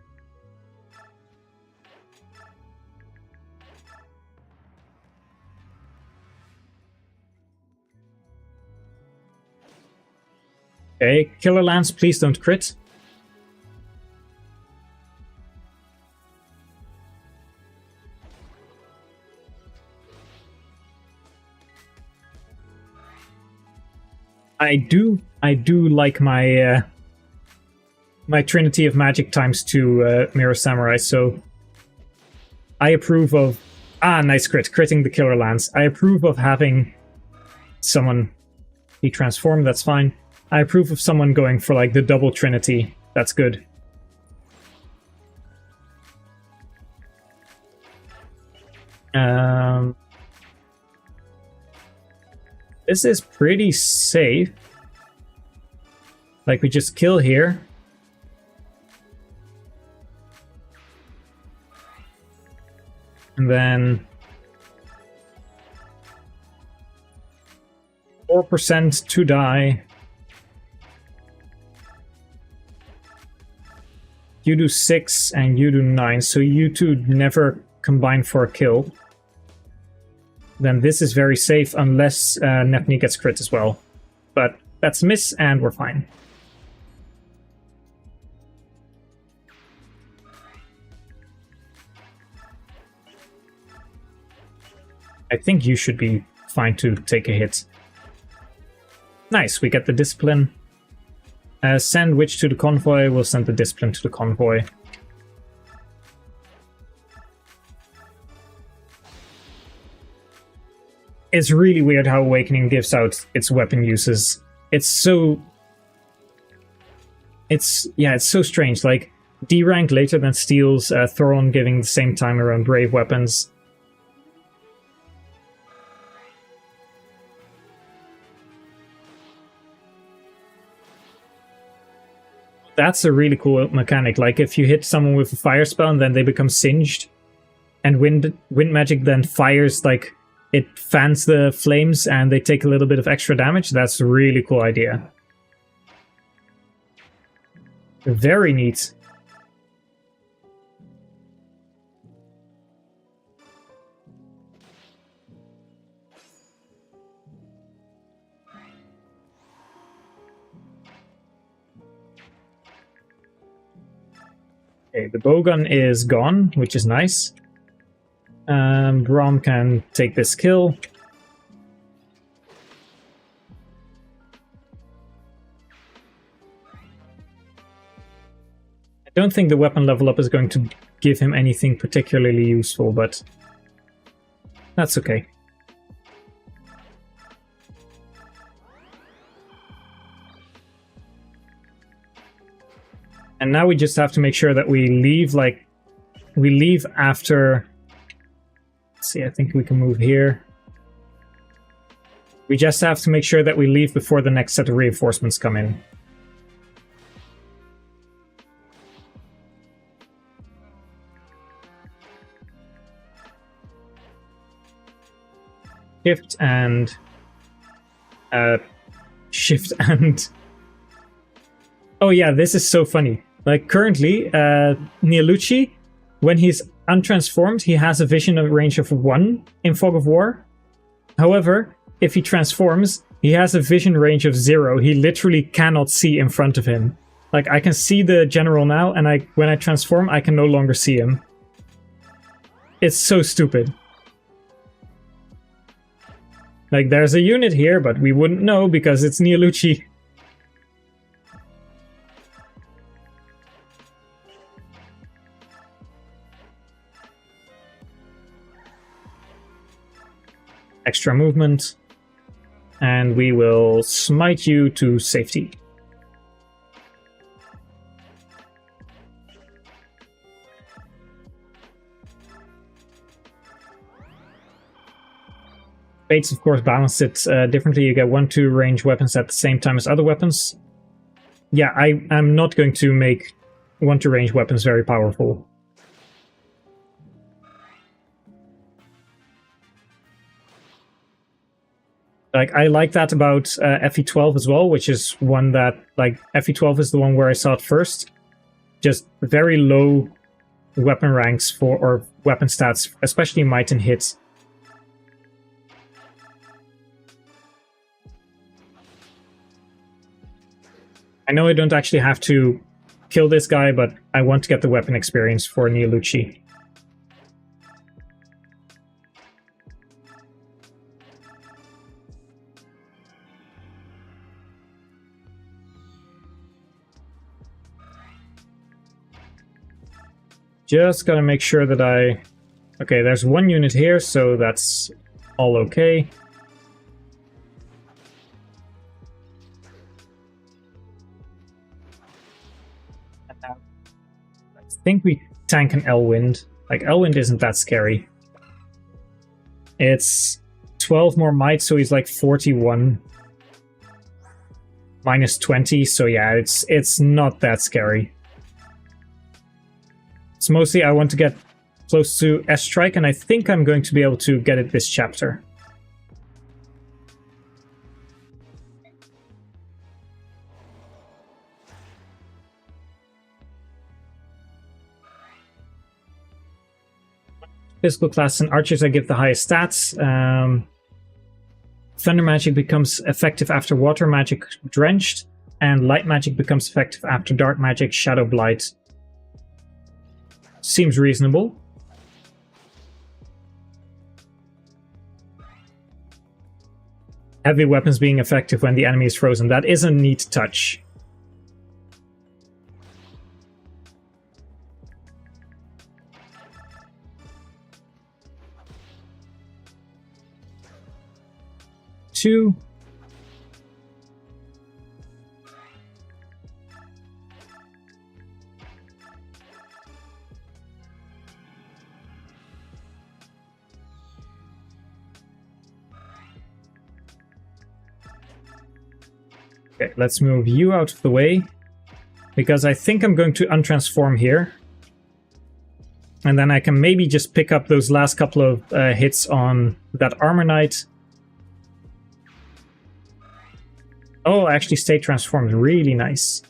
Speaker 1: Okay, Killer Lance, please don't crit. I do like my my Trinity of Magic ×2 Mirror Samurai, so I approve of... Ah, nice crit, critting the Killer Lance. I approve of having someone be transformed, that's fine. I approve of someone going for like the double Trinity, that's good. This is pretty safe. Like, we just kill here. And then 4% to die. You do 6 and you do 9, so you two never combine for a kill. Then this is very safe unless Nepni gets crit as well. But that's a miss and we're fine. I think you should be fine to take a hit. Nice, we get the discipline. Send Witch to the convoy, we'll send the discipline to the convoy. It's really weird how Awakening gives out its weapon uses. It's so... It's so strange. Like, D rank later than Steel's, Thoron giving the same time around Brave weapons. That's a really cool mechanic. Like, if you hit someone with a fire spell and then they become singed, and wind magic then fires, like, it fans the flames and they take a little bit of extra damage, that's a really cool idea. Very neat. Okay, the bowgun is gone, which is nice. Braum can take this kill. don't think the weapon level up is going to give him anything particularly useful, but that's okay. And now we just have to make sure that we leave, after... Let's see, I think we can move here. We just have to make sure that we leave before the next set of reinforcements come in. Shift and... Oh yeah, this is so funny. Like, currently, Nialuchi, when he's untransformed, he has a vision range of 1 in Fog of War. However, if he transforms, he has a vision range of 0. He literally cannot see in front of him. Like, I can see the general now, and when I transform, I can no longer see him. It's so stupid. Like, there's a unit here, but we wouldn't know because it's Nialuchi. Extra movement, and we will smite you to safety. Fates, of course, balance it differently. You get 1-2 range weapons at the same time as other weapons. Yeah, I'm not going to make 1-2 range weapons very powerful. Like, I like that about FE12 as well, which is one that, like, FE12 is the one where I saw it first. Just very low weapon ranks or weapon stats, especially might and hit. I know I don't actually have to kill this guy, but I want to get the weapon experience for Nialuchi. Just gotta make sure that Okay, there's 1 unit here, so that's all okay. And now, I think we tank an Elwind. Like, Elwind isn't that scary. It's 12 more might, so he's like 41. Minus 20, so yeah, it's not that scary. So mostly I want to get close to S-Strike, and I think I'm going to be able to get it this chapter. Physical class and archers, I give the highest stats. Thunder magic becomes effective after water magic drenched, and light magic becomes effective after dark magic shadow blight. Seems reasonable. Heavy weapons being effective when the enemy is frozen. That is a neat touch. Two. Okay, let's move you out of the way, because I think I'm going to untransform here. And then I can maybe just pick up those last couple of hits on that Armor Knight. Oh, actually stay transformed. Really nice.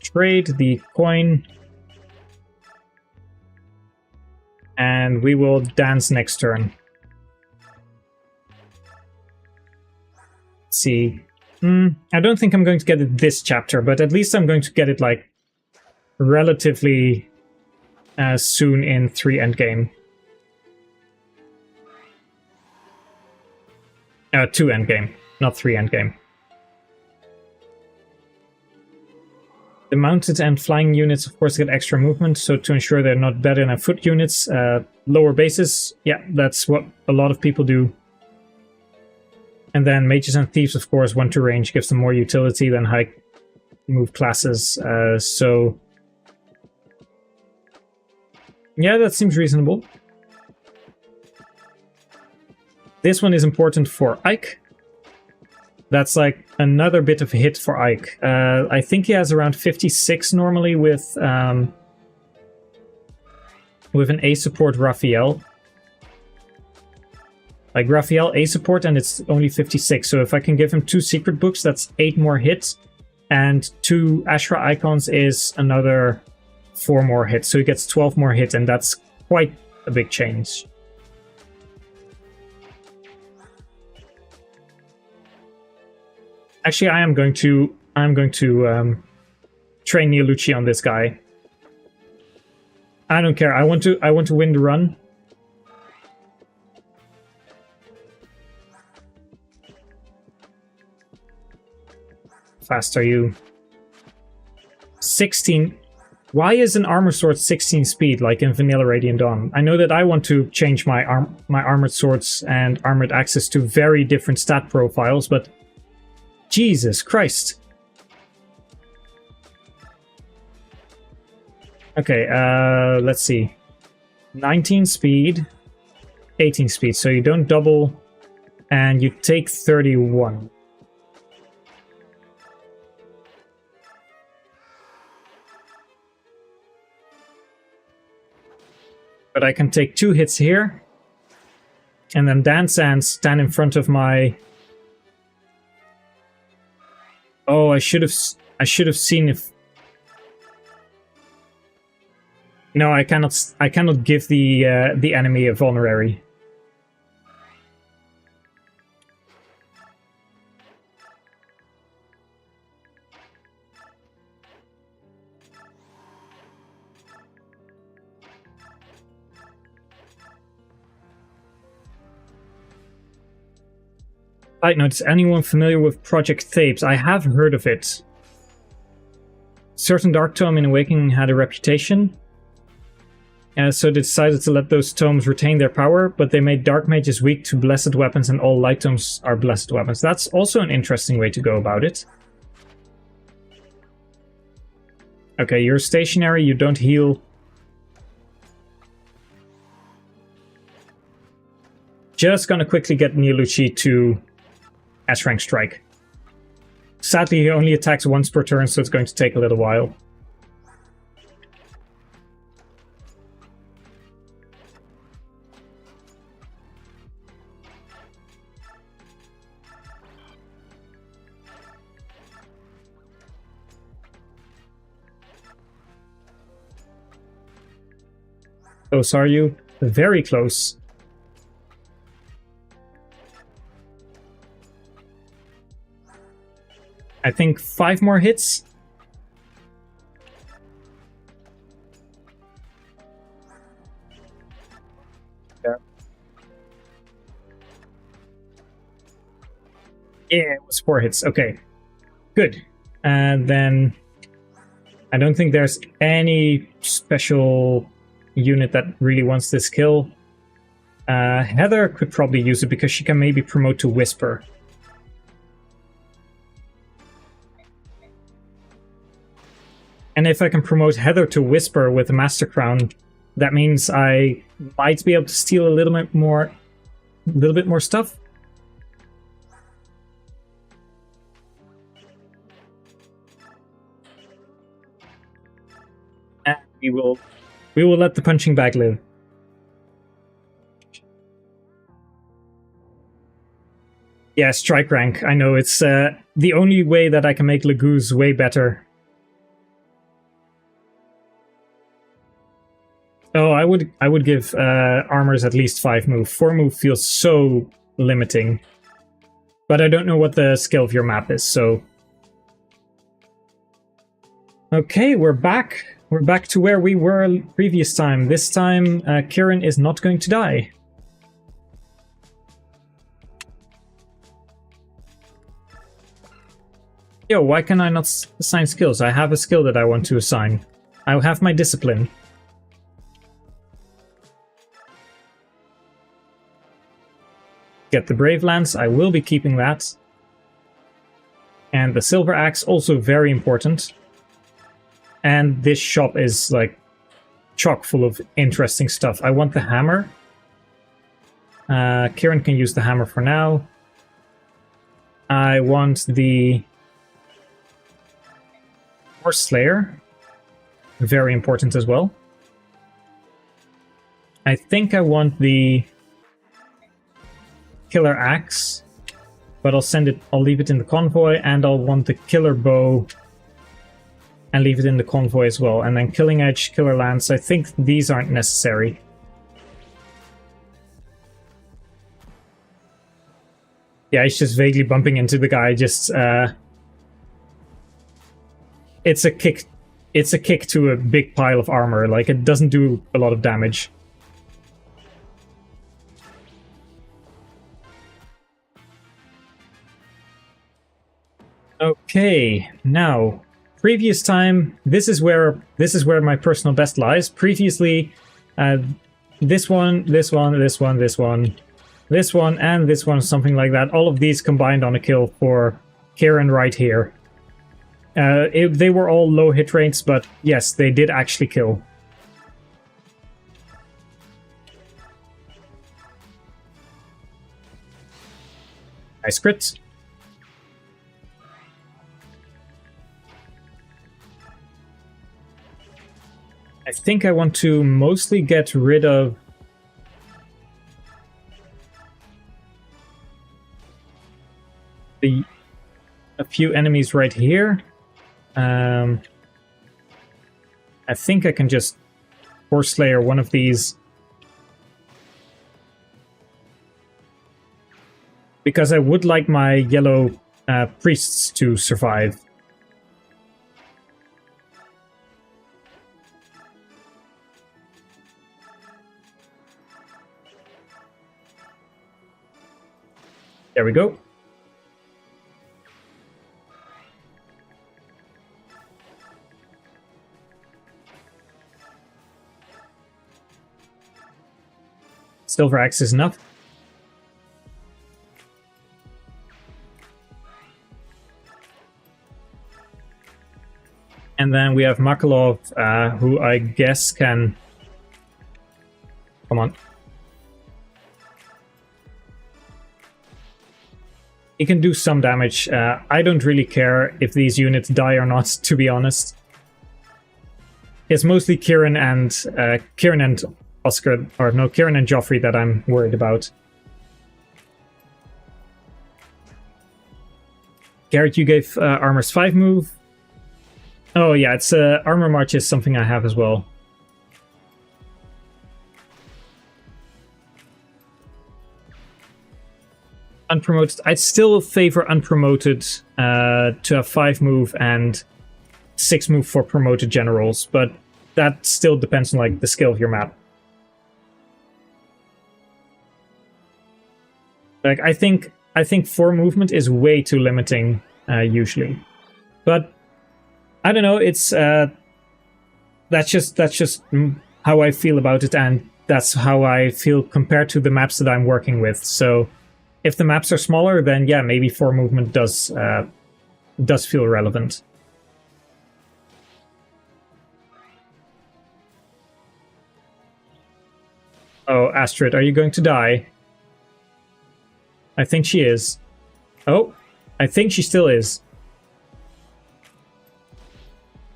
Speaker 1: Trade the coin. And we will dance next turn. Let's see. I don't think I'm going to get it this chapter, but at least I'm going to get it, like, relatively soon in 3 endgame. 2 endgame. not 3 endgame. The mounted and flying units, of course, get extra movement, so to ensure they're not better than foot units, lower bases, yeah, that's what a lot of people do. And then mages and thieves, of course, 1-2 range gives them more utility than high move classes, so... yeah, that seems reasonable. This one is important for Ike. That's like another bit of a hit for Ike. I think he has around 56 normally with an A support Raphael. Like Raphael A support and it's only 56. So if I can give him 2 secret books, that's 8 more hits. And 2 Ashra icons is another 4 more hits. So he gets 12 more hits, and that's quite a big change. Actually, I'm going to train Neolucci on this guy. I don't care. I want to win the run. Fast are you? 16. Why is an armor sword 16 speed like in Vanilla Radiant Dawn? I know that I want to change my armored swords and armored axes to very different stat profiles, but Jesus Christ. Okay, let's see. 19 speed, 18 speed, so you don't double, and you take 31. But I can take 2 hits here, and then Dance and stand in front of my... oh, I should have seen if... no, I cannot give the enemy a vulnerary. Side note, is anyone familiar with Project Thebes? I have heard of it. Certain Dark Tome in Awakening had a reputation. So they decided to let those tomes retain their power, but they made Dark Mages weak to blessed weapons and all light tomes are blessed weapons. That's also an interesting way to go about it. Okay, you're stationary, you don't heal. Just gonna quickly get Neolucci to S-rank strike. Sadly, he only attacks once per turn, so it's going to take a little while. Close are you? Very close. I think 5 more hits. Yeah, it was 4 hits. Okay, good. And then I don't think there's any special unit that really wants this kill. Heather could probably use it because she can maybe promote to Whisper. And if I can promote Heather to Whisper with a Master Crown, that means I might be able to steal a little bit more stuff. And we will let the punching bag live. Yeah, strike rank. I know it's the only way that I can make Legoo's way better. Oh, I would give armors at least 5 move. 4 move feels so limiting. But I don't know what the skill of your map is, so... Okay, we're back. We're back to where we were previous time. This time, Kieran is not going to die. Yo, why can I not assign skills? I have a skill that I want to assign. I have my discipline. Get the Brave Lance, I will be keeping that. And the Silver Axe, also very important. And this shop is like chock full of interesting stuff. I want the hammer. Kieran can use the hammer for now. I want the Horse Slayer. Very important as well. I think I want the Killer Axe, but I'll leave it in the convoy, and I'll want the Killer Bow and leave it in the convoy as well. And then Killing Edge, Killer Lance, I think these aren't necessary. Yeah, he's just vaguely bumping into the guy, just it's a kick to a big pile of armor, like it doesn't do a lot of damage. Okay, now previous time, this is where my personal best lies. Previously, this one, and this one, something like that. All of these combined on a kill for Kieran right here. They were all low hit rates, but yes, they did actually kill. Nice crit. I think I want to mostly get rid of a few enemies right here. I think I can just Horse Slayer one of these. Because I would like my yellow priests to survive. There we go. Silver Axe is enough. And then we have Makalov, who I guess can... Come on. He can do some damage. I don't really care if these units die or not, to be honest. It's mostly Kieran and Oscar, or no, Kieran and Joffrey that I'm worried about. Garrett, you gave Armor's 5 move. Oh yeah, it's Armor March is something I have as well. Unpromoted. I'd still favor unpromoted to have 5 move and 6 move for promoted generals, but that still depends on like the skill of your map. Like I think 4 movement is way too limiting usually, but I don't know. It's that's just how I feel about it, and that's how I feel compared to the maps that I'm working with. So. If the maps are smaller, then yeah, maybe 4 movement does feel relevant. Oh, Astrid, are you going to die? I think she is. Oh, I think she still is.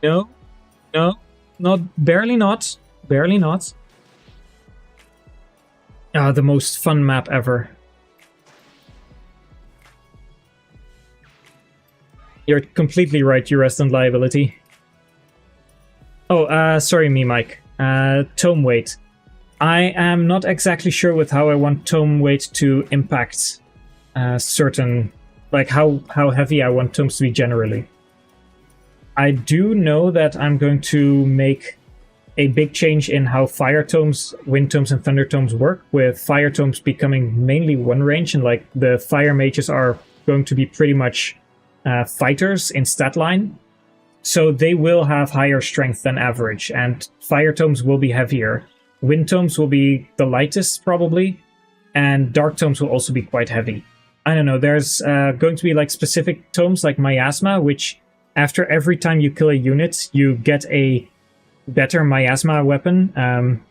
Speaker 1: No, barely not. Barely not. Ah, the most fun map ever. You're completely right, you rest on liability. Oh, sorry me, Mike. Tome weight. I am not exactly sure with how I want tome weight to impact certain... Like, how heavy I want tomes to be generally. I do know that I'm going to make a big change in how fire tomes, wind tomes, and thunder tomes work, with fire tomes becoming mainly one range, and like the fire mages are going to be pretty much fighters in stat line. So they will have higher strength than average, and fire tomes will be heavier. Wind tomes will be the lightest, probably, and dark tomes will also be quite heavy. I don't know, there's going to be like specific tomes like Miasma, which after every time you kill a unit, you get a better Miasma weapon.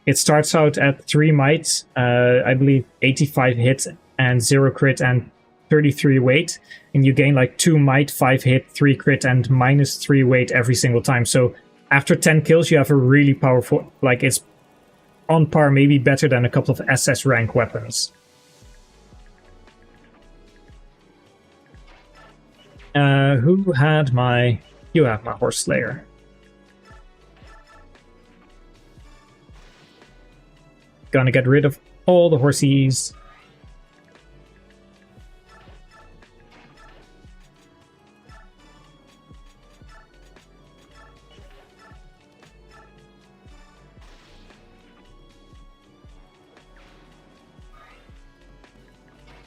Speaker 1: It starts out at 3 might, I believe 85 hit and 0 crit and 33 weight, and you gain like 2 might, 5 hit, 3 crit, and -3 weight every single time. So after 10 kills, you have a really powerful, like it's on par, maybe better than a couple of SS rank weapons. Who had my... You have my Horse Slayer. Gonna get rid of all the horsies.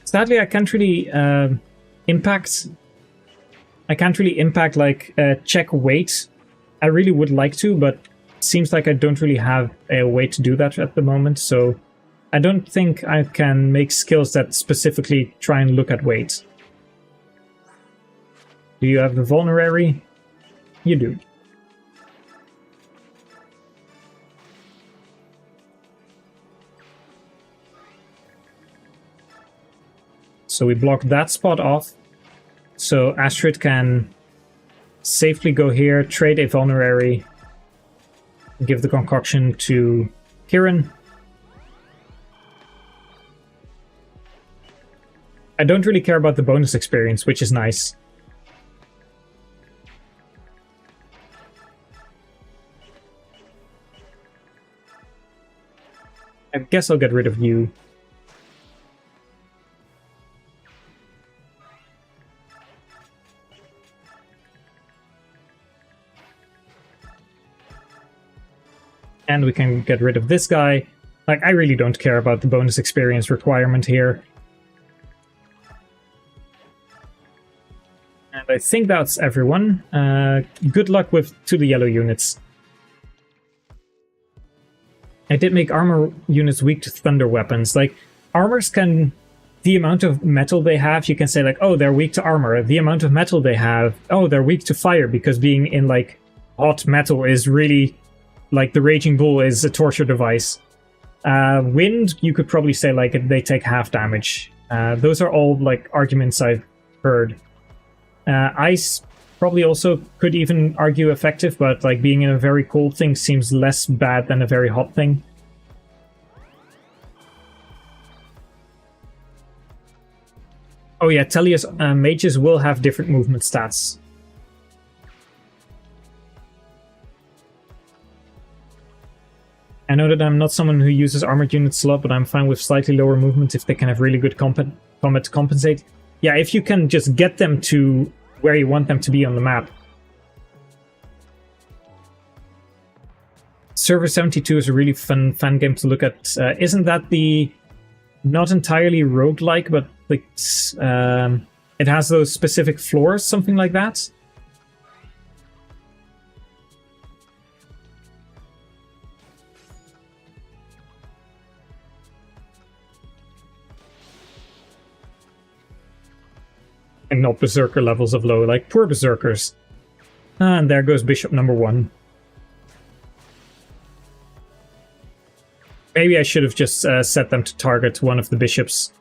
Speaker 1: Sadly, I can't really impact... I can't really impact, like, check weight. I really would like to, but it seems like I don't really have a way to do that at the moment, so I don't think I can make skills that specifically try and look at weight. Do you have the vulnerary? You do. So we block that spot off. So Astrid can safely go here, trade a vulnerary, give the concoction to Kieran. I don't really care about the bonus experience, which is nice. I guess I'll get rid of you. And we can get rid of this guy. Like, I really don't care about the bonus experience requirement here. And I think that's everyone. Good luck to the yellow units. I did make armor units weak to thunder weapons. Like, armors can... The amount of metal they have, you can say like, oh, they're weak to armor. The amount of metal they have, oh, they're weak to fire, because being in, like, hot metal is really... Like, the Raging Bull is a torture device. Wind, you could probably say, like, they take half damage. Those are all, like, arguments I've heard. Ice probably also could even argue effective, but, like, being in a very cold thing seems less bad than a very hot thing. Oh yeah, Tellius mages will have different movement stats. I know that I'm not someone who uses armored units a lot, but I'm fine with slightly lower movement if they can have really good combat to compensate. Yeah, if you can just get them to where you want them to be on the map. Server 72 is a really fun game to look at. Isn't that the... Not entirely roguelike, but like, it has those specific floors, something like that? And not berserker levels of low, like poor berserkers. And there goes bishop number 1. Maybe I should have just set them to target one of the bishops.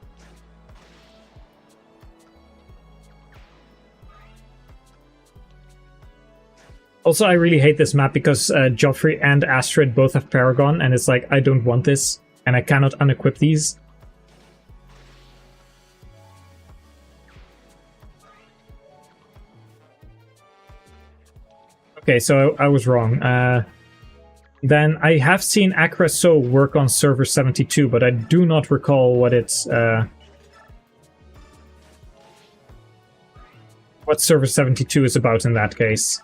Speaker 1: Also, I really hate this map because Joffrey and Astrid both have Paragon, and it's like, I don't want this, and I cannot unequip these. Okay, so I was wrong. Then I have seen Akra So work on server 72, but I do not recall what it's... what server 72 is about in that case.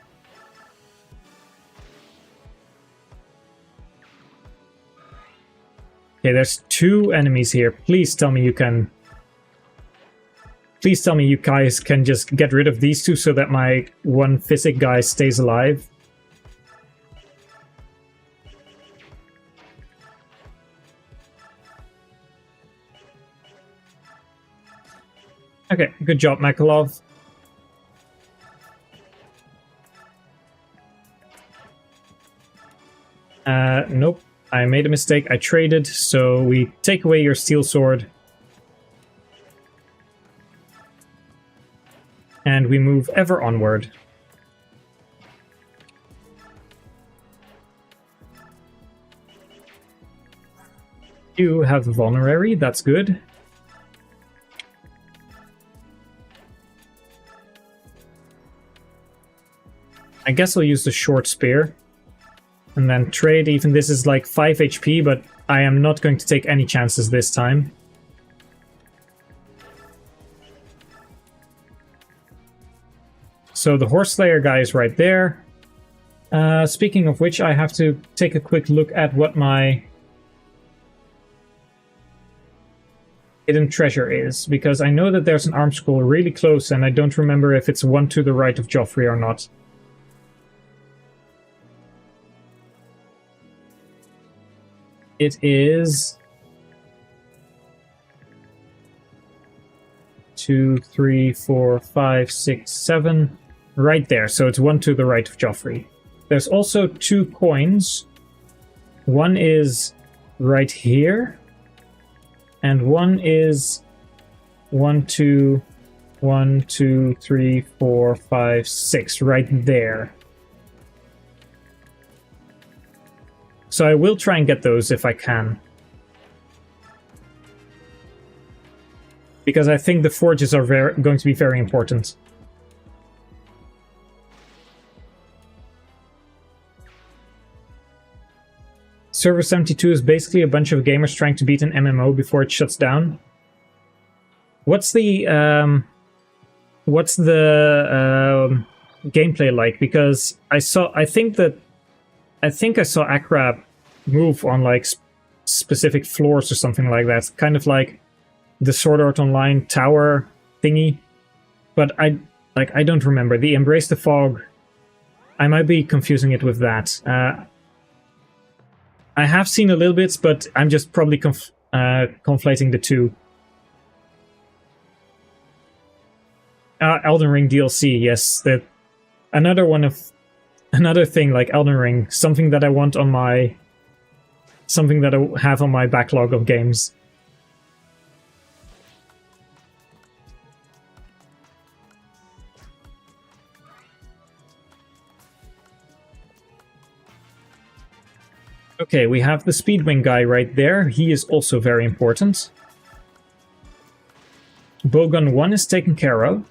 Speaker 1: Okay, there's 2 enemies here. Please tell me you can please tell me you guys can just get rid of these two so that my one physic guy stays alive. Okay, good job, Makalov. Nope, I made a mistake. I traded, so we take away your steel sword. And we move ever onward. You have vulnerary, that's good. I guess I'll use the short spear. And then trade, even this is like 5 HP, but I am not going to take any chances this time. So the Horse Slayer guy is right there. Speaking of which, I have to take a quick look at what my hidden treasure is, because I know that there's an arm scroll really close, and I don't remember if it's one to the right of Joffrey or not. It is 2, 3, 4, 5, 6, 7, right there. So it's one to the right of Joffrey. There's also 2 coins. One is right here, and one is 1, 2, 1, 2, 3, 4, 5, 6, right there. So I will try and get those if I can. Because I think the forges are going to be very important. Server 72 is basically a bunch of gamers trying to beat an MMO before it shuts down. What's the gameplay like? Because I think I saw Akrab move on like specific floors or something like that. Kind of like the Sword Art Online tower thingy. But I don't remember. The Embrace the Fog, I might be confusing it with that. I have seen a little bit, but I'm just probably conflating the two. Elden Ring DLC, yes. Another thing like Elden Ring, something that I want on my... something that I have on my backlog of games. Okay, we have the Speedwing guy right there. He is also very important. Bowgun 1 is taken care of.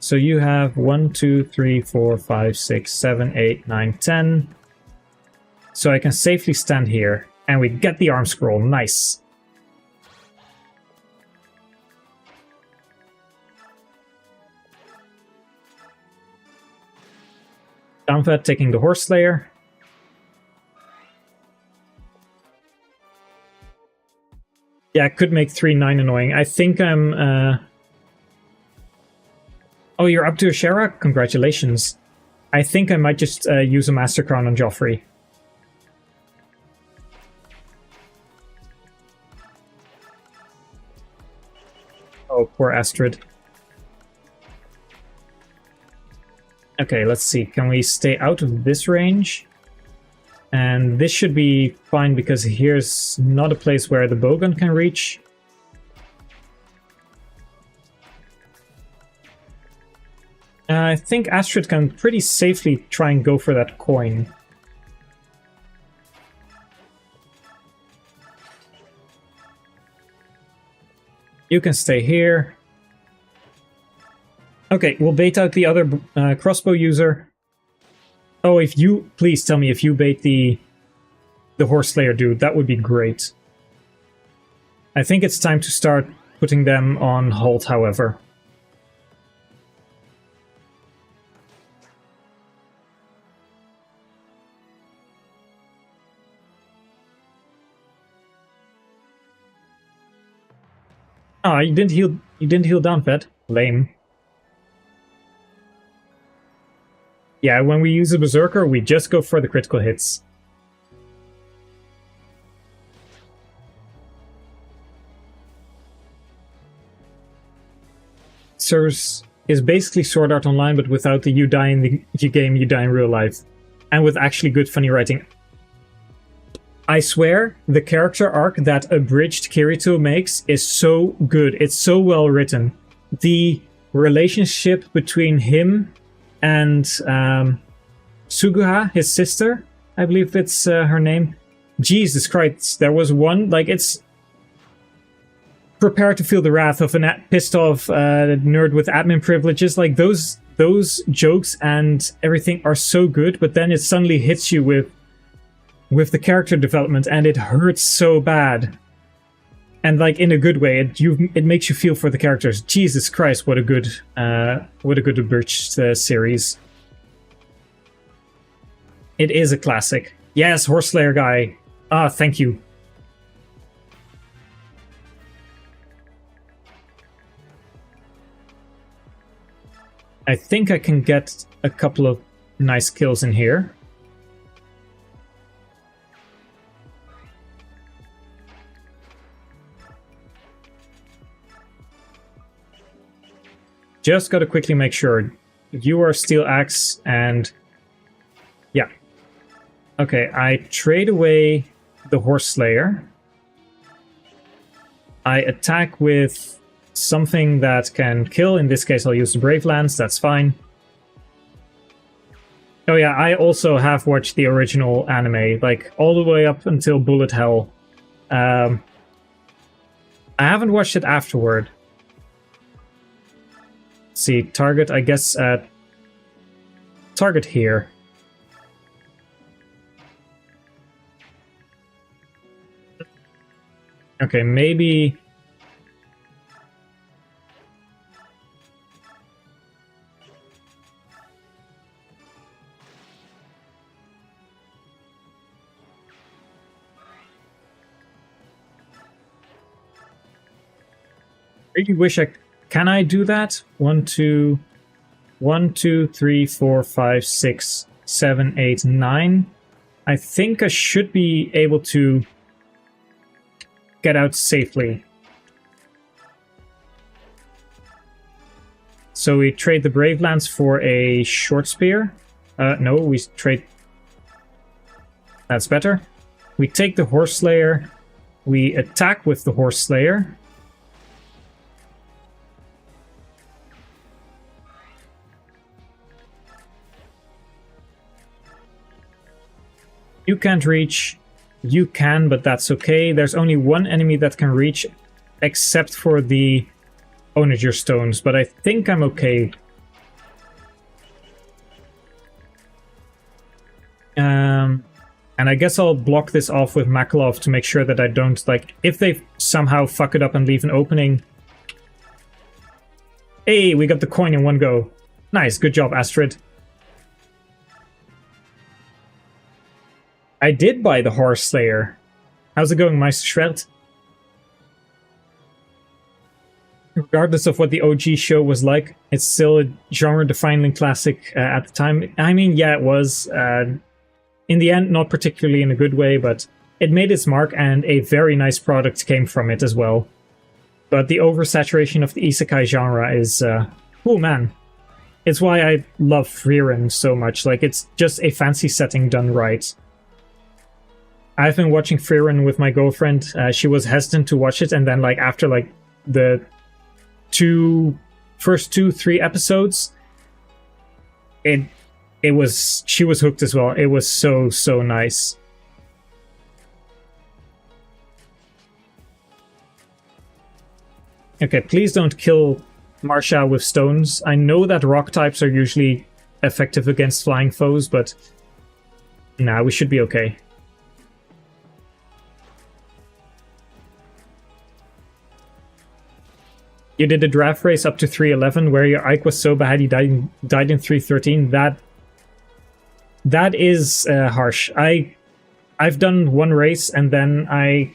Speaker 1: So you have 1, 2, 3, 4, 5, 6, 7, 8, 9, 10. So I can safely stand here. And we get the arm scroll. Nice. Danva taking the Horse Slayer. Yeah, I could make 3-9 annoying. I think I'm... Oh, you're up to a Shara? Congratulations. I think I might just use a Master Crown on Joffrey. Oh, poor Astrid. Okay, let's see. Can we stay out of this range? And this should be fine because here's not a place where the bowgun can reach. I think Astrid can pretty safely try and go for that coin. You can stay here. Okay, we'll bait out the other crossbow user. Oh, if you... Please tell me if you bait the Horse Slayer dude. That would be great. I think it's time to start putting them on hold, however. Ah, you didn't heal. You didn't heal down, Pet. Lame. Yeah, when we use a Berserker, we just go for the critical hits. Serves is basically Sword Art Online, but without the you die in the game, you die in real life. And with actually good, funny writing. I swear, the character arc that Abridged Kirito makes is so good. It's so well written. The relationship between him and Suguha, his sister, I believe it's her name. Jesus Christ, there was one, like, it's... Prepare to feel the wrath of a pissed off nerd with admin privileges. Like, those jokes and everything are so good, but then it suddenly hits you with the character development, and it hurts so bad. And, like, in a good way, it makes you feel for the characters. Jesus Christ, what a good Abridged series. It is a classic. Yes, Horse Slayer guy. Ah, thank you. I think I can get a couple of nice kills in here. Just gotta quickly make sure you are Steel Axe, and yeah. Okay, I trade away the Horse Slayer. I attack with something that can kill. In this case, I'll use the Brave Lance. That's fine. Oh yeah, I also have watched the original anime, like all the way up until Bullet Hell. I haven't watched it afterward. Let's see, target, I guess, target here. Okay, maybe... really wish I... Can I do that? 1, 2, 3, 4, 5, 6, 7, 8, 9. I think I should be able to get out safely. So we trade the Brave Lance for a Short Spear. No, we trade... That's better. We take the Horse Slayer. We attack with the Horse Slayer. You can't reach. You can, but that's okay. There's only one enemy that can reach, except for the Onager Stones, but I think I'm okay. And I guess I'll block this off with Makalov to make sure that I don't, like, if they somehow fuck it up and leave an opening. Hey, we got the coin in one go. Nice, good job, Astrid. I did buy the Horse Slayer. How's it going, Meisterschwert? Regardless of what the OG show was like, it's still a genre-defining classic at the time. I mean, yeah, it was. In the end, not particularly in a good way, but it made its mark, and a very nice product came from it as well. But the oversaturation of the isekai genre is... oh, man. It's why I love Frieren so much. Like, it's just a fancy setting done right. I've been watching Frieren with my girlfriend. She was hesitant to watch it, and then, like, after, like, the first 2-3 episodes, she was hooked as well. It was so nice. Okay, please don't kill Marsha with stones. I know that rock types are usually effective against flying foes, but nah, we should be okay. You did a draft race up to 311 where your Ike was so bad you died in 313. That is harsh. I've done one race and then I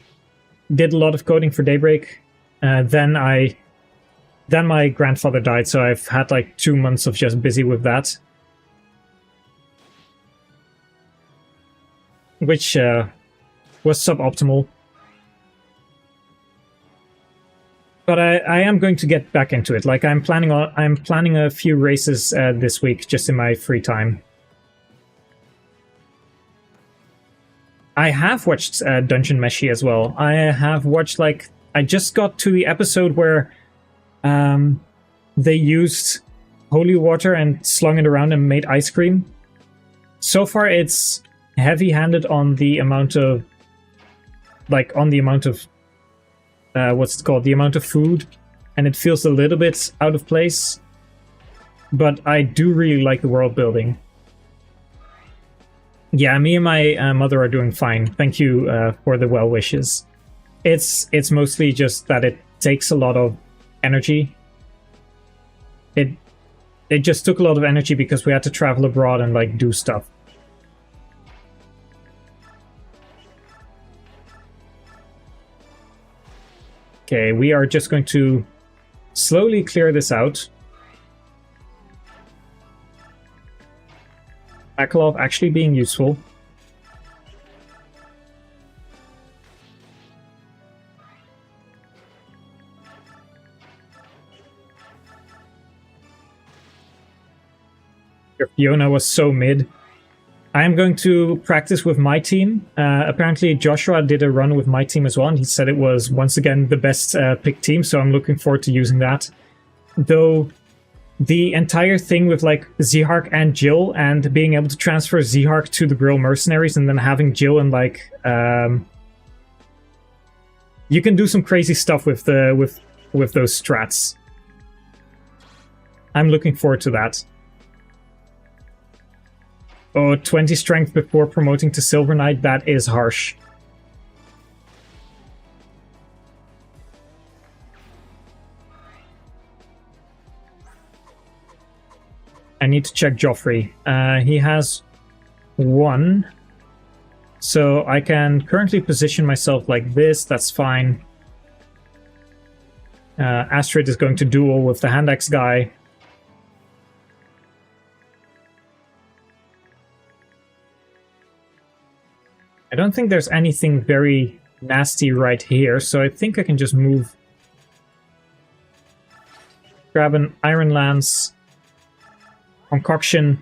Speaker 1: did a lot of coding for Daybreak, Then my grandfather died, so I've had like 2 months of just busy with that. Which was suboptimal. But I am going to get back into it. Like I'm planning a few races this week just in my free time. I have watched Dungeon Meshi as well. I have watched like I just got to the episode where they used holy water and slung it around and made ice cream. So far it's heavy-handed on the amount of what's it called? The amount of food, and it feels a little bit out of place. But I do really like the world building. Yeah, me and my mother are doing fine. Thank you for the well wishes. It's mostly just that it takes a lot of energy. It just took a lot of energy because we had to travel abroad and like do stuff. Okay, we are just going to slowly clear this out. Akalov actually being useful. Your Fiona was so mid. I am going to practice with my team. Apparently Joshua did a run with my team as well, and he said it was once again the best picked team, so I'm looking forward to using that. Though the entire thing with like Zehark and Jill and being able to transfer Zehark to the Grill Mercenaries and then having Jill and like you can do some crazy stuff with those strats. I'm looking forward to that. Oh, 20 strength before promoting to Silver Knight, that is harsh. I need to check Joffrey. He has 1. So I can currently position myself like this, that's fine. Astrid is going to duel with the hand axe guy. I don't think there's anything very nasty right here, so I think I can just move. Grab an Iron Lance. Concoction.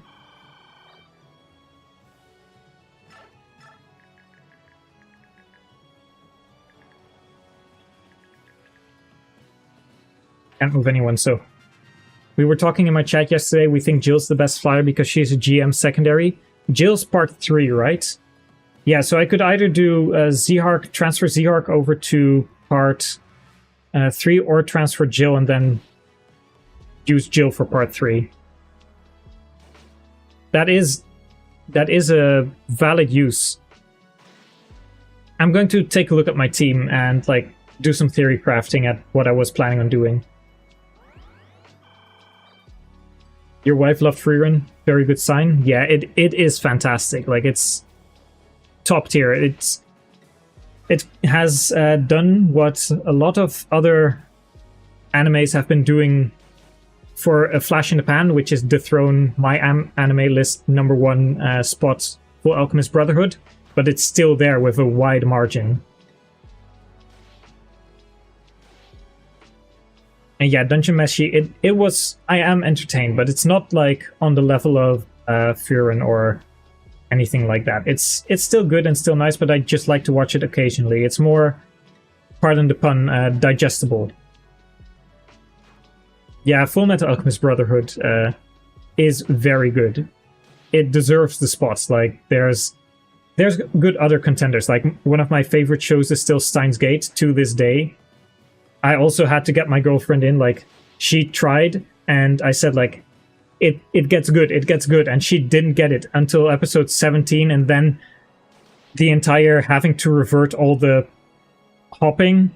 Speaker 1: Can't move anyone, so. We were talking in my chat yesterday, we think Jill's the best flyer because she's a GM secondary. Jill's part 3, right? Yeah, so I could either do Zehark, transfer Zehark over to part 3, or transfer Jill and then use Jill for part 3. That is a valid use. I'm going to take a look at my team and like do some theory crafting at what I was planning on doing. Your wife loved Freerun, very good sign. Yeah, it is fantastic. Like it's top tier. It has done what a lot of other animes have been doing for a flash in the pan, which is dethrone my anime list #1 spot for Alchemist Brotherhood, but it's still there with a wide margin. And yeah, Dungeon Meshi, it was, I am entertained, but it's not like on the level of Furin or anything like that. It's still good and still nice, but I just like to watch it occasionally. It's more, pardon the pun, digestible. Yeah, Fullmetal Alchemist Brotherhood is very good. It deserves the spots. Like there's good other contenders. Like one of my favorite shows is still Steins Gate to this day. I also had to get my girlfriend in. Like she tried, and I said like, it gets good, and she didn't get it until episode 17, and then the entire having to revert all the hopping,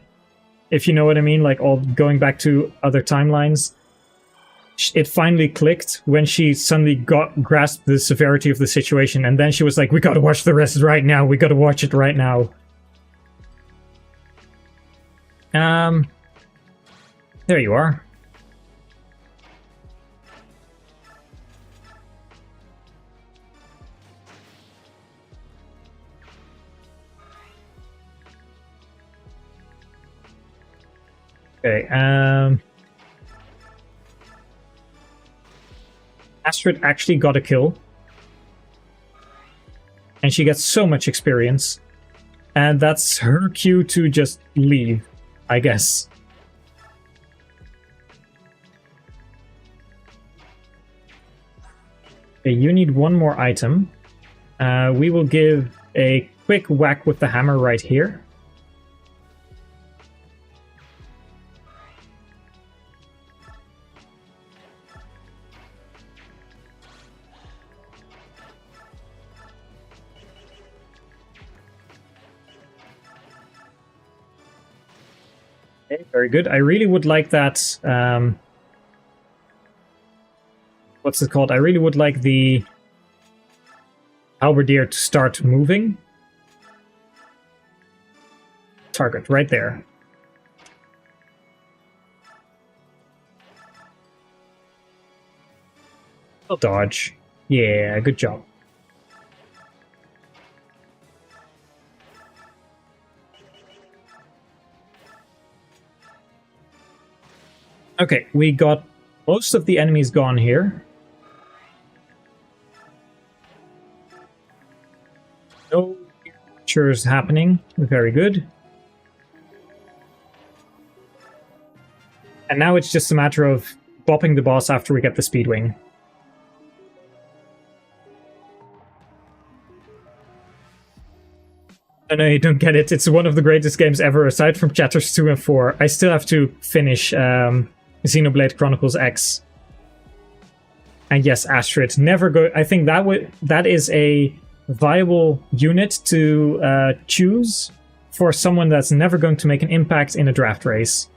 Speaker 1: if you know what I mean, like all going back to other timelines. It finally clicked when she suddenly grasped the severity of the situation, and then she was like, we gotta watch the rest right now, we gotta watch it right now. There you are. Okay, Astrid actually got a kill. And she gets so much experience. And that's her cue to just leave, I guess. Okay, you need one more item. We will give a quick whack with the hammer right here. Okay, very good. I really would like that. What's it called? I really would like the halberdier to start moving. Target right there. I'll dodge. Yeah, good job. Okay, we got most of the enemies gone here. No captures happening. Very good. And now it's just a matter of bopping the boss after we get the Speedwing. I know you don't get it. It's one of the greatest games ever, aside from Chapters 2 and 4. I still have to finish Xenoblade Chronicles X. And yes, Astrid, never go. I think that is a viable unit to choose for someone that's never going to make an impact in a draft race.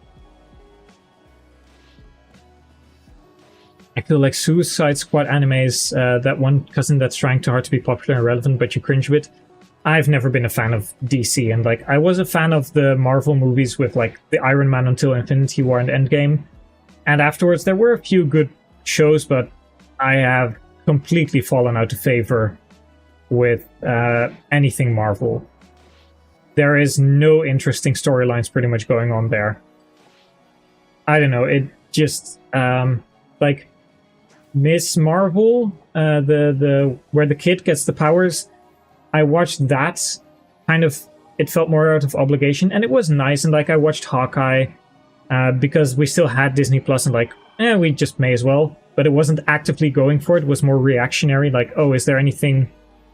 Speaker 1: I feel like Suicide Squad animes, that one cousin that's trying too hard to be popular and relevant, but you cringe with. I've never been a fan of DC, and like I was a fan of the Marvel movies with like the Iron Man until Infinity War and Endgame. And afterwards, there were a few good shows, but I have completely fallen out of favor with anything Marvel. There is no interesting storylines pretty much going on there. I don't know, it just, like, Miss Marvel, the where the kid gets the powers, I watched that, kind of, it felt more out of obligation, and it was nice, and like, I watched Hawkeye, because we still had Disney Plus, and like, we just may as well. But it wasn't actively going for it. It was more reactionary, like, oh, is there anything?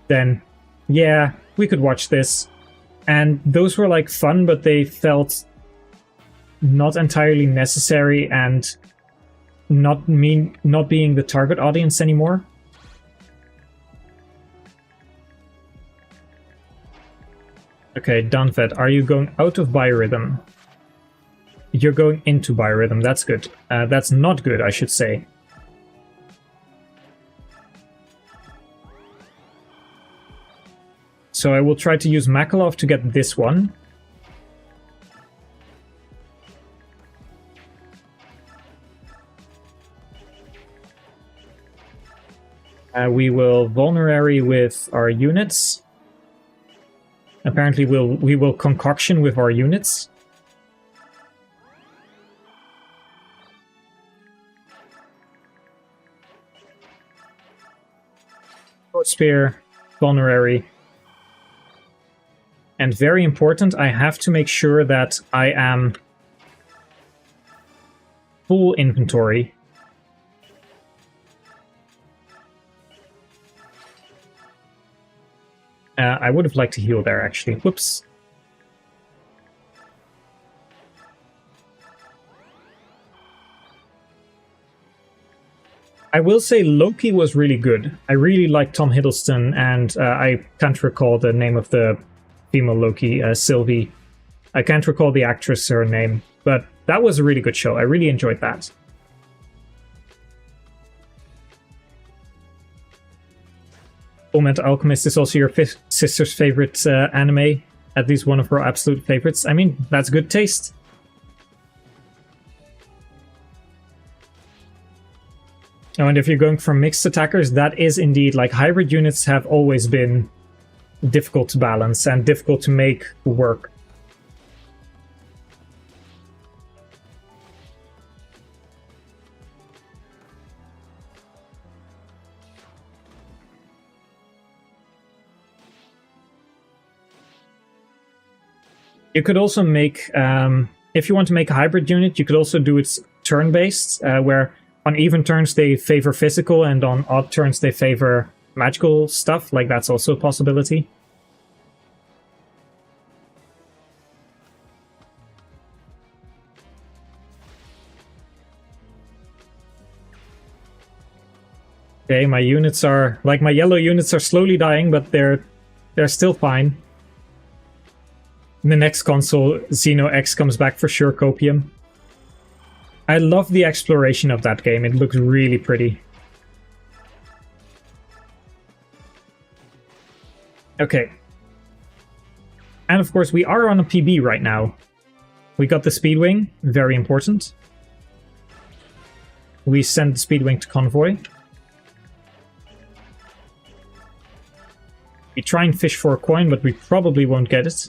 Speaker 1: Then, yeah, we could watch this. And those were like fun, but they felt not entirely necessary and not being the target audience anymore. Okay, Dunfed, are you going out of biorhythm? You're going into biorhythm, that's good. That's not good, I should say. So I will try to use Makalov to get this one. We will vulnerary with our units. Apparently we will concoction with our units. Spear, vulnerary. And very important, I have to make sure that I am full inventory. I would have liked to heal there, actually. Whoops. I will say Loki was really good. I really liked Tom Hiddleston, and I can't recall the name of the female Loki, Sylvie. I can't recall the actress, her name, but that was a really good show. I really enjoyed that. Fullmetal Alchemist is also your sister's favorite anime, at least one of her absolute favorites. I mean, that's good taste. Oh, and if you're going for mixed attackers, that is indeed, like, hybrid units have always been difficult to balance and difficult to make work. You could also make, if you want to make a hybrid unit, you could also do it turn-based, where on even turns they favor physical and on odd turns they favor magical stuff. Like, that's also a possibility. Okay, my units are, like, my yellow units are slowly dying, but they're still fine. In the next console, Xeno X comes back for sure, Copium. I love the exploration of that game, it looks really pretty. Okay. And of course, we are on a PB right now. We got the Speedwing, very important. We send the Speedwing to Convoy. We try and fish for a coin, but we probably won't get it.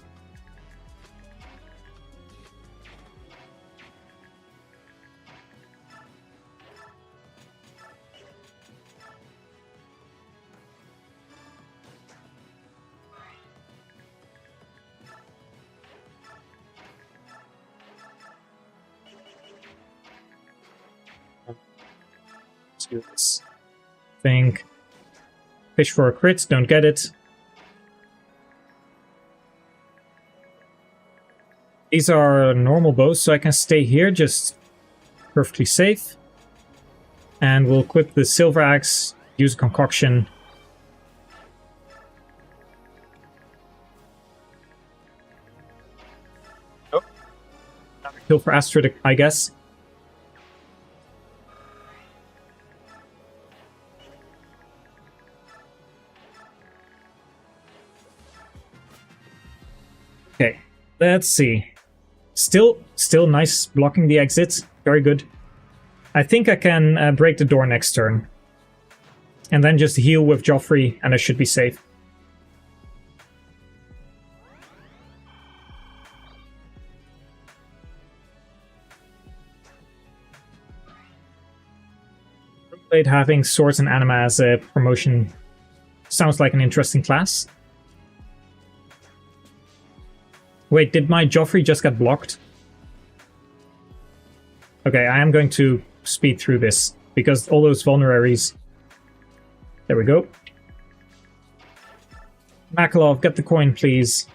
Speaker 1: Let's do this thing. Fish for a crit, don't get it. These are normal bows, so I can stay here, just perfectly safe. And we'll equip the Silver Axe, use a concoction. Oh. Another kill for Astrid, I guess. Okay, let's see. Still nice blocking the exit. Very good. I think I can break the door next turn. And then just heal with Joffrey, and I should be safe. Having swords and anima as a promotion sounds like an interesting class. Wait, did my Joffrey just get blocked? Okay, I am going to speed through this, because all those vulneraries... There we go. Makalov, get the coin, please.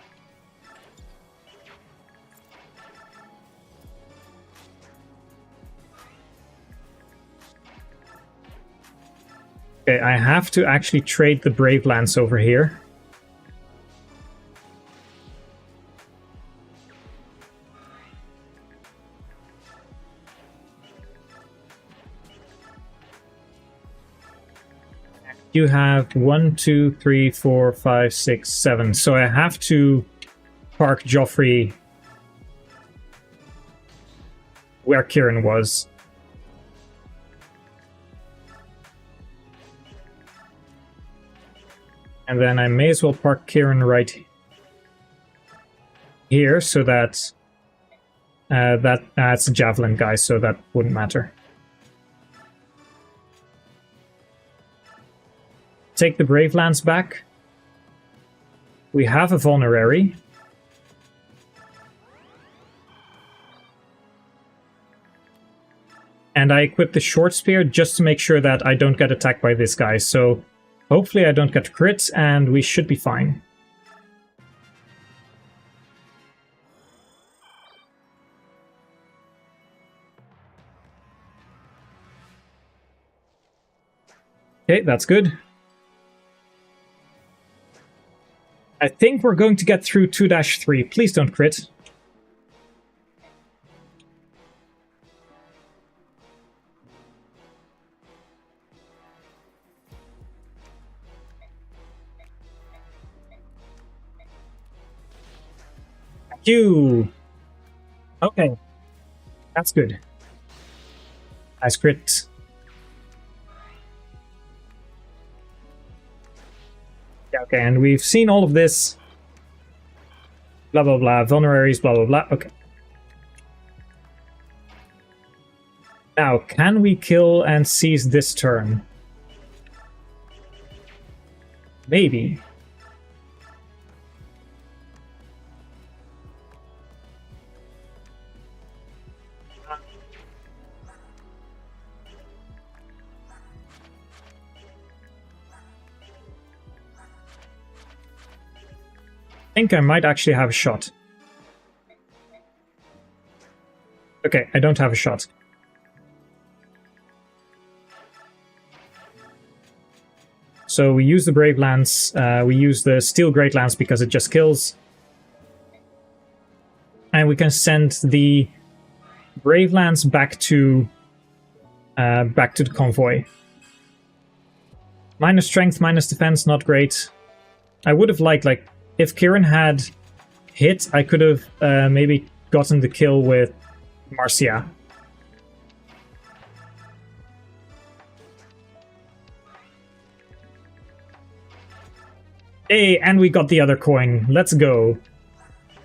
Speaker 1: Okay, I have to actually trade the Brave Lance over here. You have 1, 2, 3, 4, 5, 6, 7. So I have to park Joffrey where Kieran was. And then I may as well park Kieran right here so that that's a Javelin guy, so that wouldn't matter. Take the Brave Lance back. We have a vulnerary. And I equip the short spear just to make sure that I don't get attacked by this guy. So hopefully I don't get crits and we should be fine. Okay, that's good. I think we're going to get through 2-3. Please don't crit. Thank you. Okay. That's good. Nice crit. Yeah, okay, and we've seen all of this. Blah, blah, blah. Vulneraries, blah, blah, blah. Okay. Now, can we kill and seize this turn? Maybe. I think I might actually have a shot. Okay, I don't have a shot. So we use the Brave Lance, we use the Steel Great Lance because it just kills. And we can send the Brave Lance back to the convoy. Minus strength, minus defense, not great. I would have liked, like, if Kieran had hit, I could have maybe gotten the kill with Marcia. Hey, and we got the other coin. Let's go.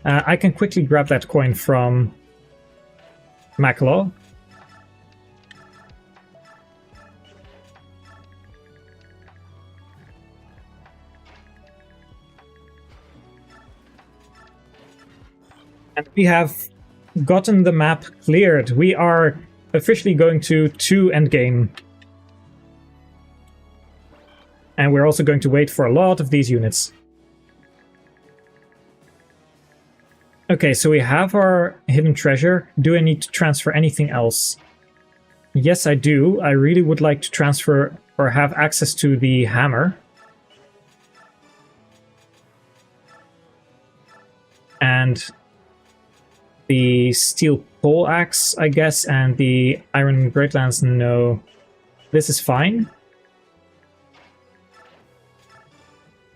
Speaker 1: I can quickly grab that coin from Maclaw. And we have gotten the map cleared. We are officially going to 2 endgame. And we're also going to wait for a lot of these units. Okay, so we have our hidden treasure. Do I need to transfer anything else? Yes, I do. I really would like to transfer or have access to the hammer. And the steel pole axe, I guess, and the iron great lance, no. This is fine.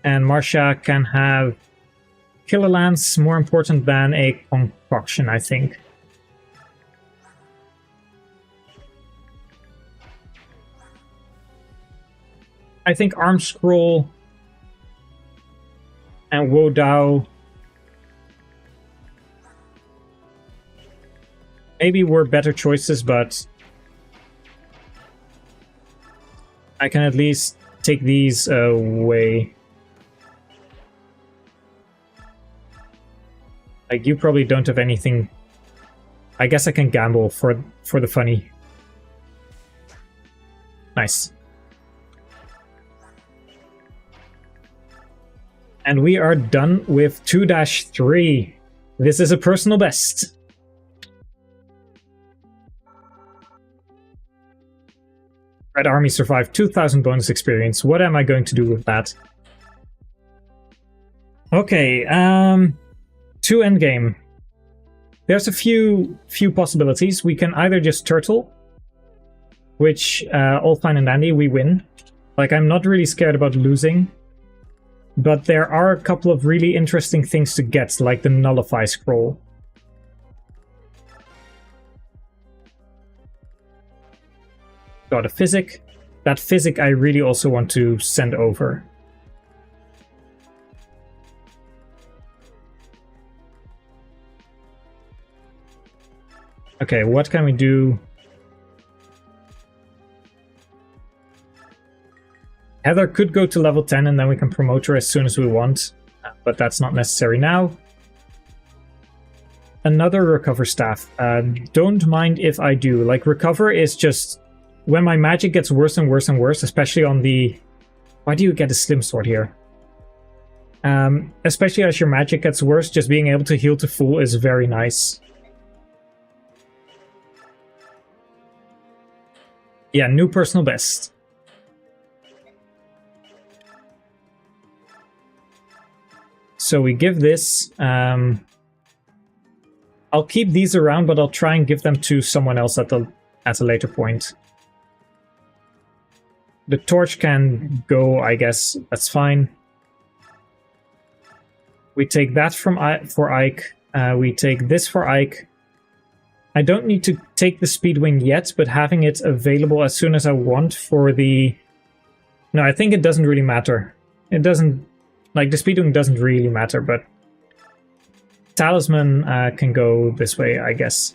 Speaker 1: And Marcia can have Killer Lance, more important than a concoction, I think. I think Arm Scroll and Wodao maybe were better choices, but I can at least take these away. Like, you probably don't have anything. I guess I can gamble for the funny. Nice. And we are done with 2-3. This is a personal best. Red Army survived 2,000 bonus experience. What am I going to do with that? Okay, 2 endgame. There's a few possibilities. We can either just turtle, which all fine and dandy, we win. Like, I'm not really scared about losing, but there are a couple of really interesting things to get, like the Nullify Scroll. Got a Physic. That Physic I really also want to send over. Okay, what can we do? Heather could go to level 10 and then we can promote her as soon as we want, but that's not necessary now. Another Recover Staff. Don't mind if I do. Like, Recover is just when my magic gets worse and worse and worse, especially on the... Why do you get a Slim Sword here? Especially as your magic gets worse, just being able to heal to full is very nice. Yeah, new personal best. So we give this... I'll keep these around, but I'll try and give them to someone else at a later point. The torch can go, I guess. That's fine. We take that for Ike. We take this for Ike. I don't need to take the Speedwing yet, but having it available as soon as I want for the... No, I think it doesn't really matter. It doesn't Like, the speed wing doesn't really matter, but Talisman can go this way, I guess.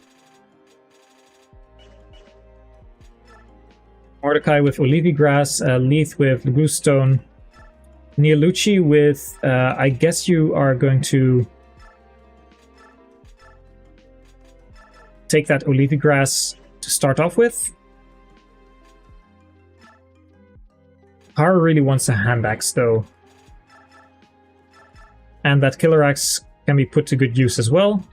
Speaker 1: Mordecai with Olivia Grass, Leith with Bluestone, Neolucci with, I guess you are going to take that Olivia Grass to start off with. Har really wants a hand axe though. And that killer axe can be put to good use as well.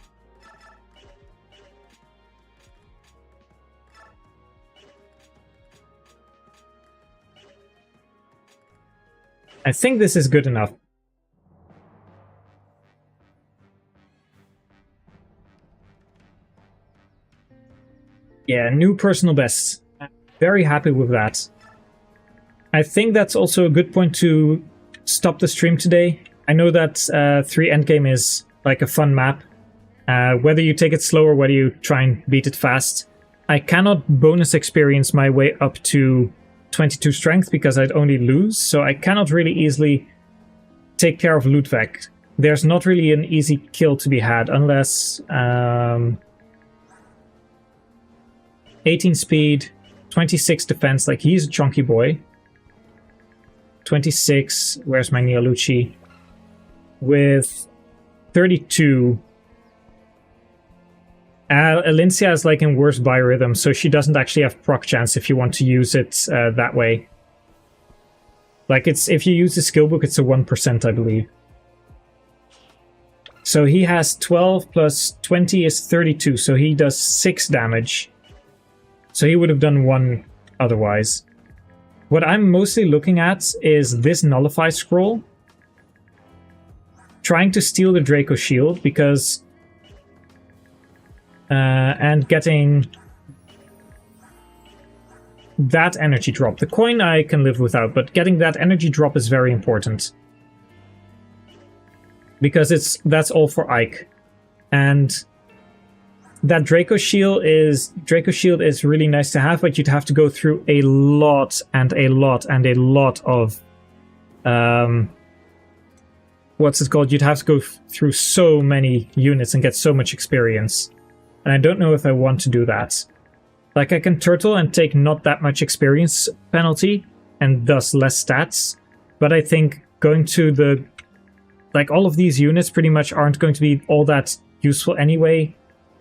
Speaker 1: I think this is good enough. Yeah, new personal best. Very happy with that. I think that's also a good point to stop the stream today. I know that 3 Endgame is like a fun map. Whether you take it slow or whether you try and beat it fast. I cannot bonus experience my way up to 22 strength because I'd only lose, so I cannot really easily take care of Ludwig. There's not really an easy kill to be had unless 18 speed, 26 defense, like he's a chunky boy. 26, where's my Neolucci? With 32. Alincia is like in worse biorhythm, so she doesn't actually have proc chance if you want to use it that way. Like, it's if you use the skill book, it's a 1%, I believe. So he has 12 plus 20 is 32, so he does 6 damage. So he would have done 1 otherwise. What I'm mostly looking at is this Nullify scroll. Trying to steal the Draco shield, because... and getting that energy drop. The coin I can live without, but getting that energy drop is very important. Because that's all for Ike. And that Draco shield is really nice to have, but you'd have to go through a lot and a lot and a lot of what's it called? You'd have to go through so many units and get so much experience. And I don't know if I want to do that. Like, I can turtle and take not that much experience penalty, and thus less stats. But I think going to the... Like, all of these units pretty much aren't going to be all that useful anyway.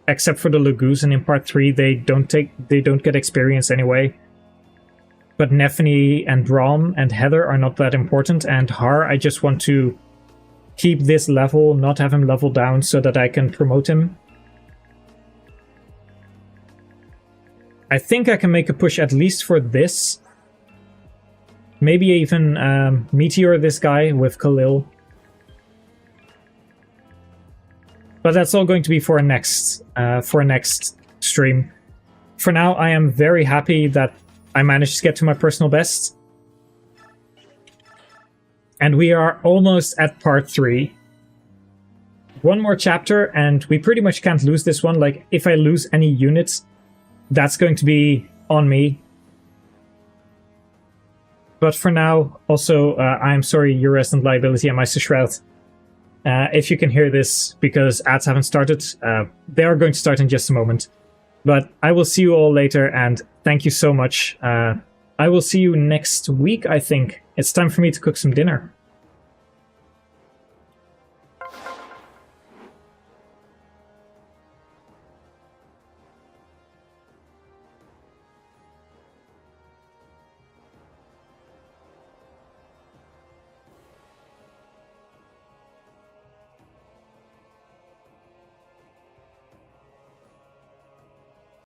Speaker 1: Except for the Lagoos, and in part 3 they don't get experience anyway. But Nephany and Braum and Heather are not that important, and Har, I just want to keep this level, not have him level down so that I can promote him. I think I can make a push at least for this. Maybe even Meteor this guy with Khalil. But that's all going to be for a next stream. For now, I am very happy that I managed to get to my personal best. And we are almost at part 3. One more chapter, and we pretty much can't lose this one. Like, if I lose any units, that's going to be on me. But for now, also, I'm sorry, your resident liability and my Shroud. If you can hear this, because ads haven't started, they are going to start in just a moment. But I will see you all later, and thank you so much. I will see you next week, I think. It's time for me to cook some dinner.